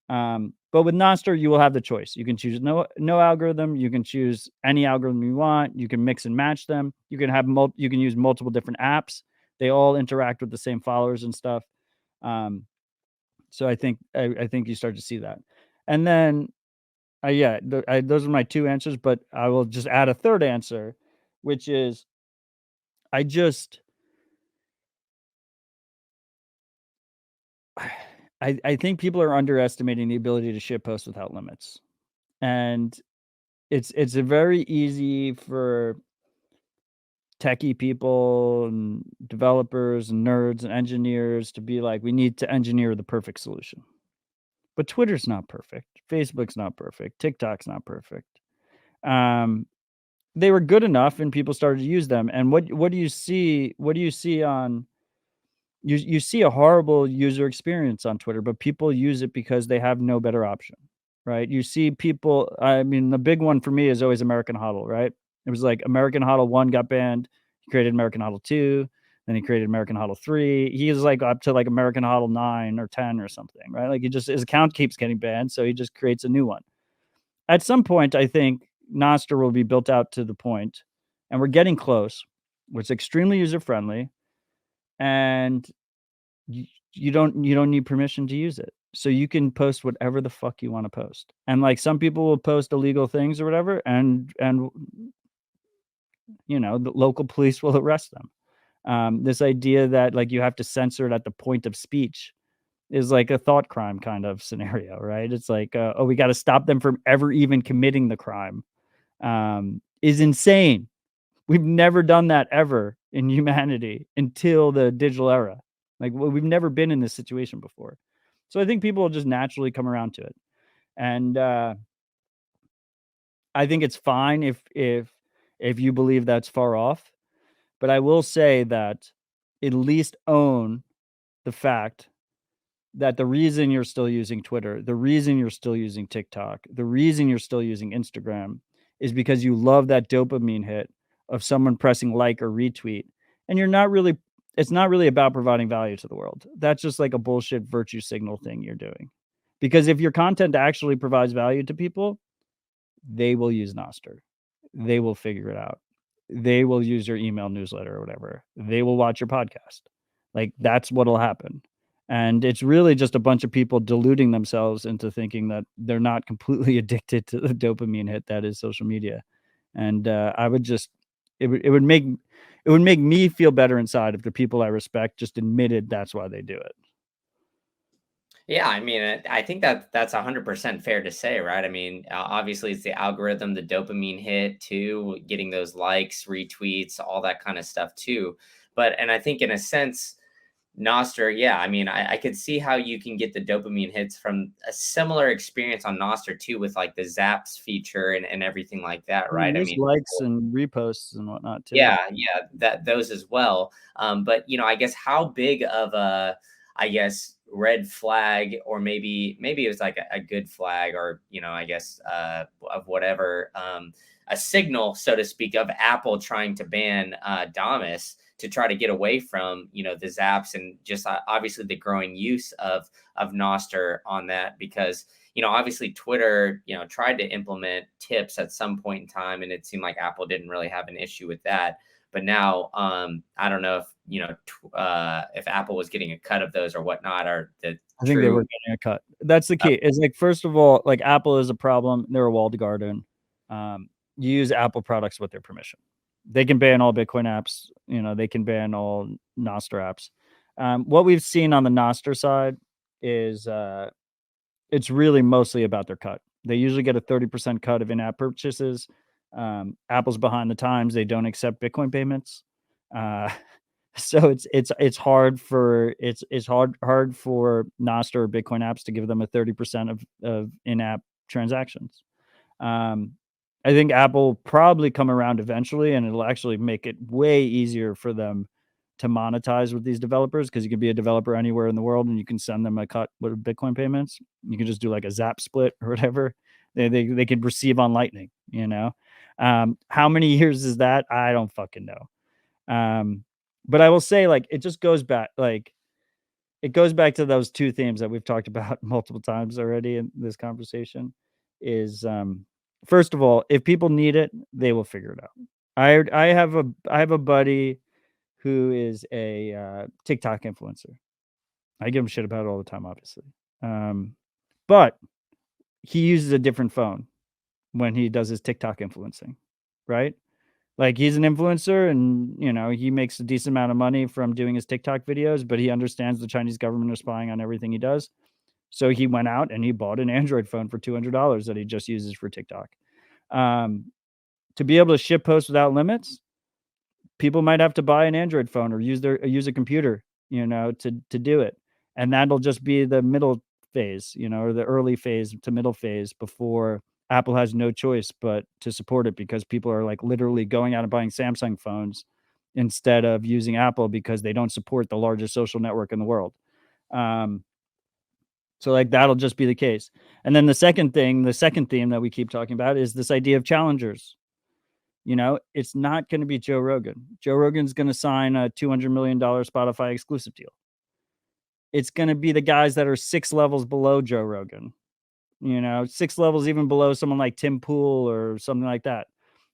But with Nostr, you will have the choice. You can choose no algorithm. You can choose any algorithm you want. You can mix and match them. You can have you can use multiple different apps. They all interact with the same followers and stuff. So I think you start to see that. And then yeah, those are my two answers, but I will just add a third answer, which is I just I think people are underestimating the ability to shitpost without limits. And it's a very easy for techie people and developers and nerds and engineers to be like, we need to engineer the perfect solution. But Twitter's not perfect. Facebook's not perfect. TikTok's not perfect. They were good enough and people started to use them. And what do you see? What do you see on you see a horrible user experience on Twitter, but people use it because they have no better option, right? You see people, I mean, the big one for me is always American Huddle, right? It was like American Huddle 1 got banned. He created American Huddle 2, then he created American Huddle 3. He is like up to like American Huddle 9 or 10 or something, right? Like his account keeps getting banned, so he just creates a new one. At some point, I think Nostr will be built out to the point, and we're getting close, where it's extremely user friendly, and you don't need permission to use it. So you can post whatever the fuck you want to post. And like some people will post illegal things or whatever, and the local police will arrest them. This idea that like you have to censor it at the point of speech is like a thought crime kind of scenario, right? It's like, oh, we got to stop them from ever even committing the crime, is insane. We've never done that ever in humanity until the digital era. Like we've never been in this situation before. So I think people will just naturally come around to it. And I think it's fine if you believe that's far off. But I will say that at least own the fact that the reason you're still using Twitter, the reason you're still using TikTok, the reason you're still using Instagram is because you love that dopamine hit of someone pressing like or retweet. And it's not really about providing value to the world. That's just like a bullshit virtue signal thing you're doing. Because if your content actually provides value to people, they will use Nostr. They will figure it out. They will use your email newsletter or whatever. They will watch your podcast. Like that's what'll happen. And it's really just a bunch of people deluding themselves into thinking that they're not completely addicted to the dopamine hit that is social media. And I would just it would make me feel better inside if the people I respect just admitted that's why they do it. Yeah, I mean, I think that that's 100% fair to say, right? I mean, obviously, it's the algorithm, the dopamine hit, too, getting those likes, retweets, all that kind of stuff, too. And I think in a sense, Nostr, yeah, I mean, I could see how you can get the dopamine hits from a similar experience on Nostr, too, with like the Zaps feature and everything like that, I mean, right? I there's mean, likes and reposts and whatnot too. yeah, that those as well. But I guess how big of a, I guess, red flag, or maybe it was like a good flag, or I guess of whatever, a signal, so to speak, of Apple trying to ban Damus to try to get away from the Zaps, and just obviously the growing use of Nostr on that, because obviously Twitter, tried to implement tips at some point in time, and it seemed like Apple didn't really have an issue with that. But now, I don't know if if Apple was getting a cut of those or whatnot, or the I think they true. were getting a cut. That's the key. It's like, first of all, like Apple is a problem. They're a walled garden. You use Apple products with their permission. They can ban all Bitcoin apps. They can ban all Nostr apps. What we've seen on the Nostr side is it's really mostly about their cut. They usually get a 30% cut of in-app purchases. Apple's behind the times. They don't accept Bitcoin payments. Uh, So it's hard for it's hard for Nostr or Bitcoin apps to give them a 30% of in-app transactions. I think Apple will probably come around eventually, and it'll actually make it way easier for them to monetize with these developers, because you can be a developer anywhere in the world and you can send them a cut with Bitcoin payments. You can just do like a Zap split or whatever. They could receive on Lightning, you know. How many years is that? I don't fucking know. But I will say, like, it just goes back, like, it goes back to those two themes that we've talked about multiple times already in this conversation. Is first of all, if people need it, they will figure it out. I have a buddy who is a TikTok influencer. I give him shit about it all the time, obviously. But he uses a different phone when he does his TikTok influencing, right? Like, he's an influencer and, you know, he makes a decent amount of money from doing his TikTok videos, but he understands the Chinese government is spying on everything he does. So he went out and he bought an Android phone for $200 that he just uses for TikTok. To be able to ship posts without limits, people might have to buy an Android phone or use a computer, you know, to do it. And that'll just be the middle phase, you know, or the early phase to middle phase before Apple has no choice but to support it, because people are like literally going out and buying Samsung phones instead of using Apple because they don't support the largest social network in the world. So like that'll just be the case. And then the second theme that we keep talking about is this idea of challengers. You know, it's not going to be Joe Rogan. Joe Rogan's going to sign a $200 million Spotify exclusive deal. It's going to be the guys that are 6 levels below Joe Rogan, you know, 6 levels even below someone like Tim Pool or something like that.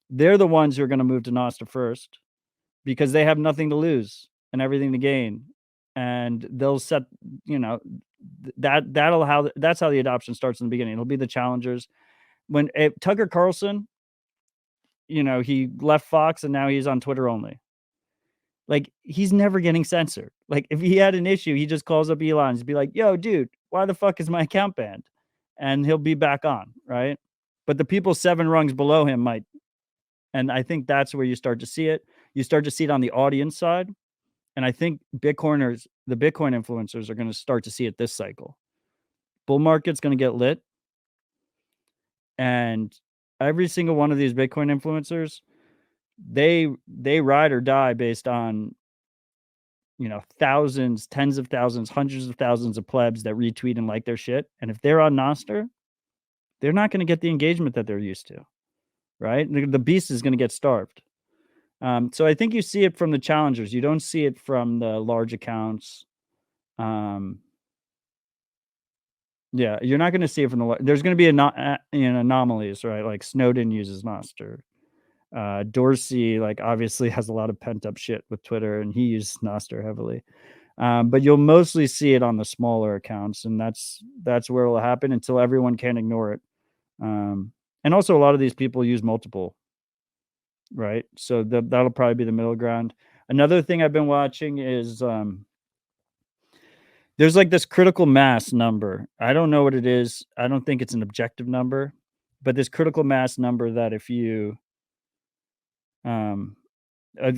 They're the ones who are going to move to Nostr first, because they have nothing to lose and everything to gain. And they'll set, you know, that's how the adoption starts in the beginning. It'll be the challengers. When Tucker Carlson, you know, he left Fox and now he's on Twitter only. Like, he's never getting censored. Like, if he had an issue, he just calls up Elon and be like, yo, dude, why the fuck is my account banned? And he'll be back on, right? But the people 7 rungs below him might. And I think that's where you start to see it. You start to see it on the audience side. And I think the Bitcoin influencers are going to start to see it this cycle. Bull market's going to get lit. And every single one of these Bitcoin influencers, they ride or die based on, you know, thousands, tens of thousands, hundreds of thousands of plebs that retweet and like their shit. And if they're on Nostr, they're not going to get the engagement that they're used to, right? The beast is going to get starved. So I think you see it from the challengers. You don't see it from the large accounts. Yeah, you're not going to see it from there's going to be anomalies, right? Like Snowden uses Nostr. Dorsey, like, obviously has a lot of pent up shit with Twitter, and he uses Nostr heavily. But you'll mostly see it on the smaller accounts, and that's where it'll happen until everyone can ignore it. And also, a lot of these people use multiple, right? So that'll probably be the middle ground. Another thing I've been watching is there's like this critical mass number. I don't know what it is. I don't think it's an objective number, but this critical mass number that if you a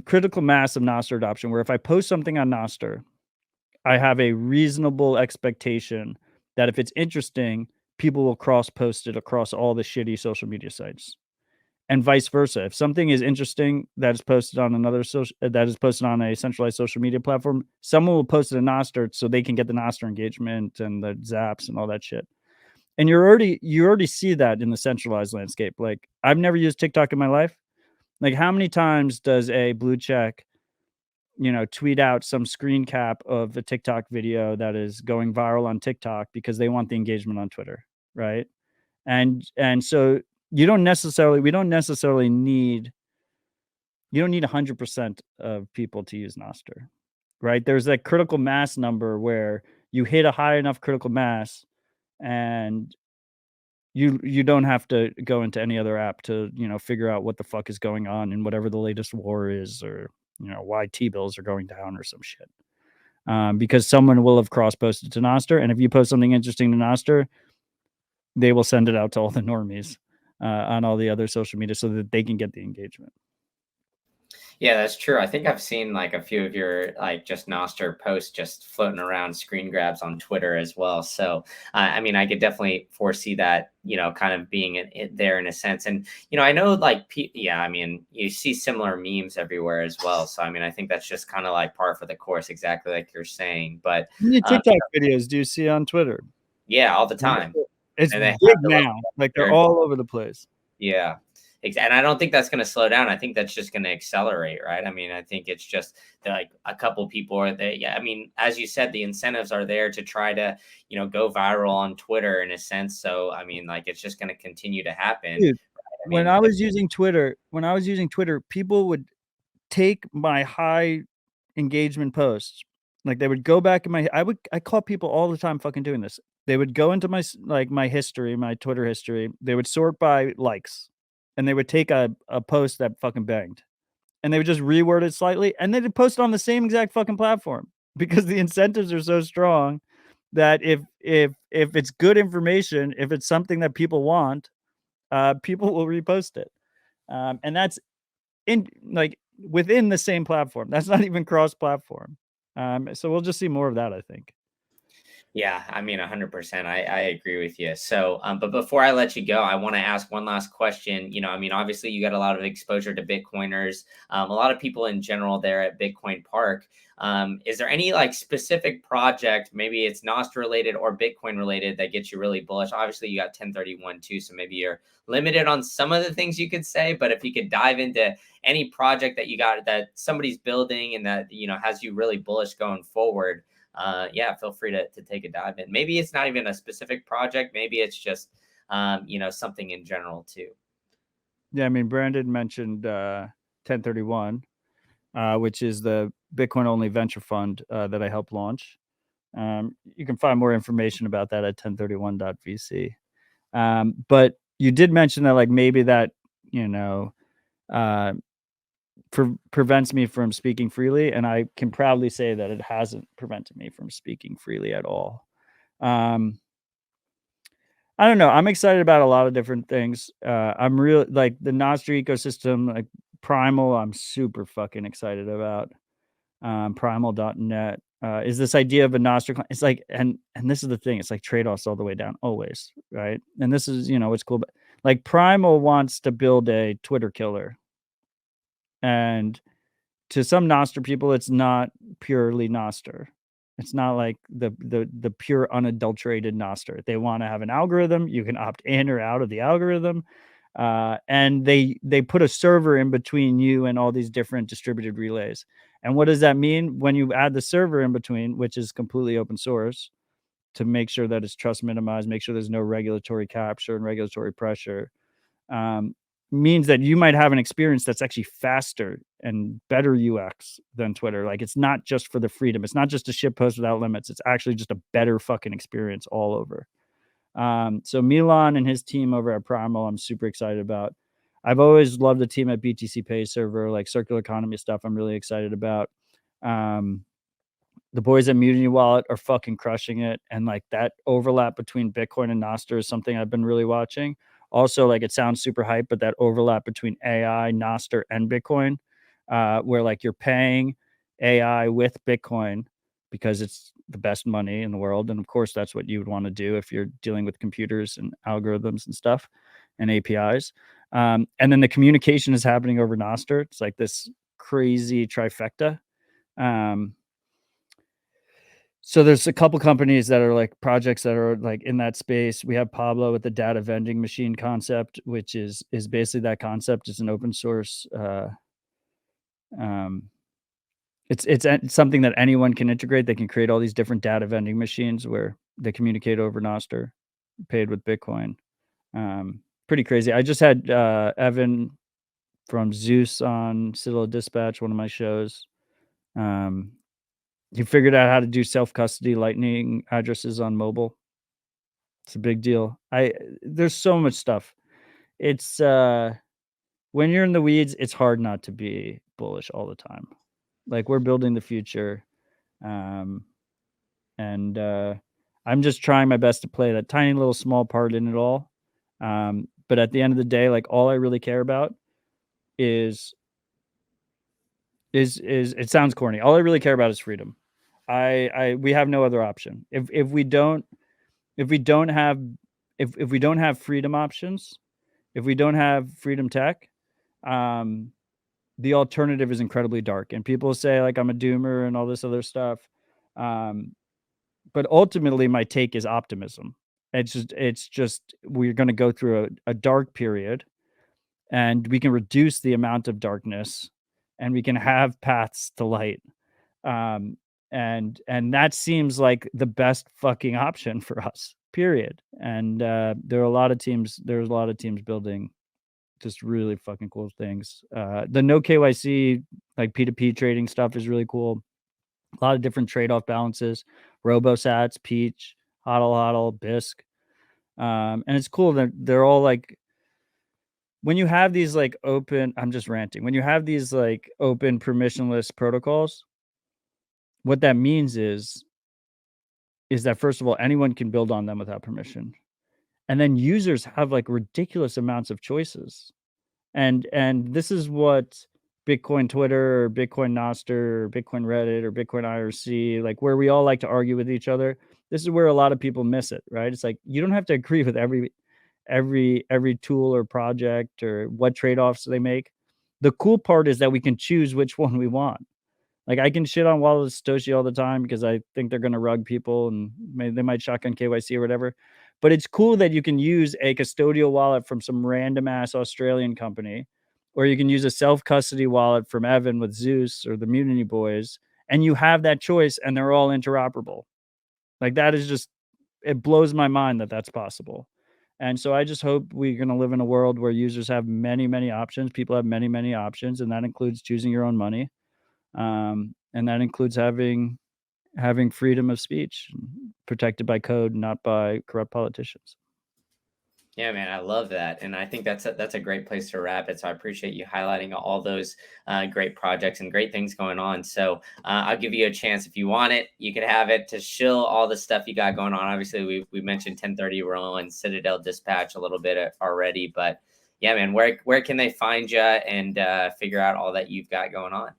critical mass of Nostr adoption, where if I post something on Nostr, I have a reasonable expectation that if it's interesting, people will cross post it across all the shitty social media sites, and vice versa. If something is interesting that is posted on a centralized social media platform, someone will post it in Nostr so they can get the Nostr engagement and the zaps and all that shit. And you already see that in the centralized landscape. Like, I've never used TikTok in my life. Like, how many times does a blue check, you know, tweet out some screen cap of a TikTok video that is going viral on TikTok because they want the engagement on Twitter, right? And so we don't necessarily need 100% of people to use Nostr, right? There's that critical mass number where you hit a high enough critical mass and you don't have to go into any other app to, you know, figure out what the fuck is going on in whatever the latest war is, or, you know, why T-bills are going down or some shit. Because someone will have cross-posted to Nostr, and if you post something interesting to Nostr, they will send it out to all the normies on all the other social media so that they can get the engagement. Yeah, that's true. I think I've seen like a few of your like just Nostr posts just floating around screen grabs on Twitter as well. So, I mean, I could definitely foresee that, kind of being there in a sense. And, I know like, yeah, I mean, you see similar memes everywhere as well. So, I mean, I think that's just kind of like par for the course, exactly like you're saying. But, How many um, TikTok videos do you see on Twitter? yeah, all the time. It's And they have big the little now. Like they're third. all over the place. Yeah. And I don't think that's going to slow down. I think that's just going to accelerate, right? I mean, I think it's just that, like a couple people are there. Yeah. I mean, as you said, the incentives are there to try to, go viral on Twitter in a sense. So, I mean, like it's just going to continue to happen. Dude, Right? I when mean, I was using Twitter, people would take my high engagement posts. Like they would go back in I caught people all the time fucking doing this. They would go into my history, my Twitter history. They would sort by likes and they would take a post that fucking banged and they would just reword it slightly and they'd post it on the same exact fucking platform because the incentives are so strong that if it's good information, if it's something that people want, people will repost it. And that's in like within the same platform. That's not even cross platform. So we'll just see more of that, I think. Yeah, I mean, 100%. I agree with you. So, but before I let you go, I want to ask one last question. I mean, obviously, you got a lot of exposure to Bitcoiners, a lot of people in general there at Bitcoin Park. Is there any like specific project, maybe it's Nostr related or Bitcoin related, that gets you really bullish? Obviously, you got 1031 too, so maybe you're limited on some of the things you could say. But if you could dive into any project that you got that somebody's building and that has you really bullish going forward, yeah, feel free to take a dive in. Maybe it's not even a specific project. Maybe it's just, something in general too. Yeah, I mean, Brandon mentioned 1031, which is the Bitcoin only venture fund that I helped launch. You can find more information about that at 1031.vc. But you did mention that, like, maybe that, uh, prevents me from speaking freely. And I can proudly say that it hasn't prevented me from speaking freely at all. Um, I don't know. I'm excited about a lot of different things. I'm real like the Nostr ecosystem, like Primal, I'm super fucking excited about. Primal.net is this idea of a Nostr. It's like, and this is the thing. It's like trade-offs all the way down, always, right? And this is, what's cool. But like Primal wants to build a Twitter killer, and to some Nostr people, it's not purely Nostr. It's not like the pure unadulterated Nostr. They want to have an algorithm. You can opt in or out of the algorithm, and they put a server in between you and all these different distributed relays. And what does that mean when you add the server in between, which is completely open source, to make sure that it's trust minimized, make sure there's no regulatory capture and regulatory pressure? um, Means that you might have an experience that's actually faster and better UX than Twitter. Like it's not just for the freedom. It's not just a shit post without limits. It's actually just a better fucking experience all over. So Milan and his team over at Primal, I'm super excited about. I've always loved the team at BTC Pay Server, like circular economy stuff. I'm really excited about. Um, the boys at Mutiny Wallet are fucking crushing it. And like that overlap between Bitcoin and Nostr is something I've been really watching. Also, like it sounds super hype, but that overlap between AI, Nostr, and Bitcoin, where like you're paying AI with Bitcoin because it's the best money in the world. And of course, that's what you would want to do if you're dealing with computers and algorithms and stuff and APIs. And then the communication is happening over Nostr. It's like this crazy trifecta. Um, so there's a couple companies that are like projects that are like in that space. We have Pablo with the data vending machine concept, which is basically that concept. It's an open source. Um, it's something that anyone can integrate. They can create all these different data vending machines where they communicate over Nostr, paid with Bitcoin. Pretty crazy. I just had Evan from Zeus on Citadel Dispatch, one of my shows. He figured out how to do self-custody lightning addresses on mobile. It's a big deal. There's so much stuff. It's when you're in the weeds, it's hard not to be bullish all the time. Like we're building the future. Um, and I'm just trying my best to play that tiny little small part in it all. But at the end of the day, like all I really care about is is it sounds corny. All I really care about is freedom. We have no other option. If we don't have if we don't have freedom options, if we don't have freedom tech, the alternative is incredibly dark. And people say like I'm a doomer and all this other stuff. But ultimately my take is optimism. It's just we're going to go through a dark period, and we can reduce the amount of darkness, and we can have paths to light. Um, and that seems like the best fucking option for us, period. And there's a lot of teams building just really fucking cool things. The no KYC, like P2P trading stuff is really cool. A lot of different trade-off balances, RoboSats, Peach, HODL, BISC. And it's cool that they're all like, when you have these like open, I'm just ranting, when you have these like open permissionless protocols, what that means is that first of all, anyone can build on them without permission. And then users have like ridiculous amounts of choices. And this is what Bitcoin Twitter or Bitcoin Nostr or Bitcoin Reddit or Bitcoin IRC, like where we all like to argue with each other. This is where a lot of people miss it, right? It's like you don't have to agree with every tool or project or what trade-offs they make. The cool part is that we can choose which one we want. Like I can shit on Wallet Satoshi all the time because I think they're going to rug people and they might shotgun KYC or whatever. But it's cool that you can use a custodial wallet from some random ass Australian company, or you can use a self-custody wallet from Evan with Zeus or the Mutiny Boys, and you have that choice and they're all interoperable. Like that is just, it blows my mind that that's possible. And so I just hope we're going to live in a world where users have many, many options. People have many, many options, and that includes choosing your own money. And that includes having freedom of speech protected by code, not by corrupt politicians. Yeah, man, I love that, and I think that's a great place to wrap it. So I appreciate you highlighting all those great projects and great things going on. So I'll give you a chance if you want it, you could have it to shill all the stuff you got going on. Obviously, we mentioned 1030 Roll and Citadel Dispatch a little bit already, but yeah, man, where can they find you and figure out all that you've got going on?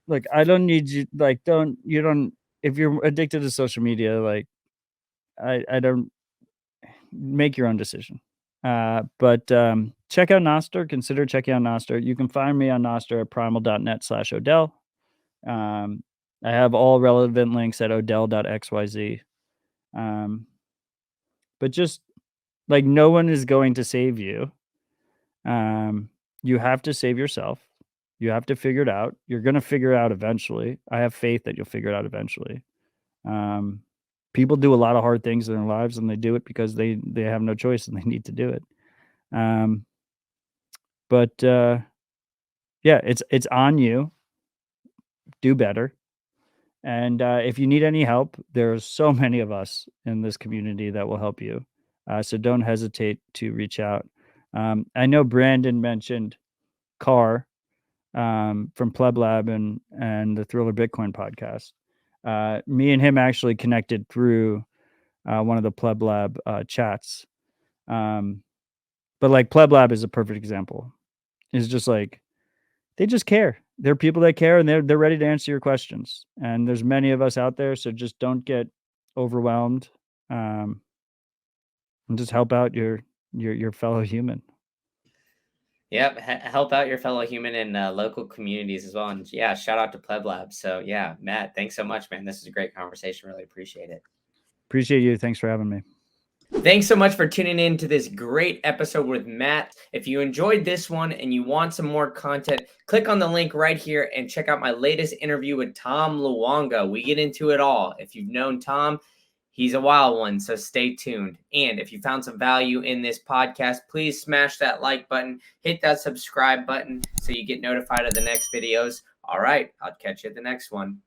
Like I don't need you. Like you don't. If you're addicted to social media, like I don't, make your own decision. But check out Nostr. Consider checking out Nostr. You can find me on Nostr at primal.net/Odell. I have all relevant links at odell.xyz. But just like no one is going to save you. You have to save yourself. You have to figure it out. You're going to figure it out eventually. I have faith that you'll figure it out eventually. People do a lot of hard things in their lives, and they do it because they have no choice and they need to do it. But yeah, it's on you. Do better. And if you need any help, there's so many of us in this community that will help you. So don't hesitate to reach out. I know Brandon mentioned Carr from Pleb Lab and the Thriller Bitcoin podcast. Me and him actually connected through one of the Pleb Lab chats. But like Pleb Lab is a perfect example. It's just like they just care. They're people that care, and they're ready to answer your questions. And there's many of us out there, so just don't get overwhelmed, and just help out your fellow human. Yep, help out your fellow human in local communities as well. And yeah, shout out to Pleb Lab. So yeah, Matt, thanks so much, man. This is a great conversation. Really appreciate it. Appreciate you. Thanks for having me. Thanks so much for tuning in to this great episode with Matt. If you enjoyed this one and you want some more content, click on the link right here and check out my latest interview with Tom Luongo. We get into it all. If you've known Tom, he's a wild one, so stay tuned. And if you found some value in this podcast, please smash that like button, hit that subscribe button so you get notified of the next videos. All right, I'll catch you at the next one.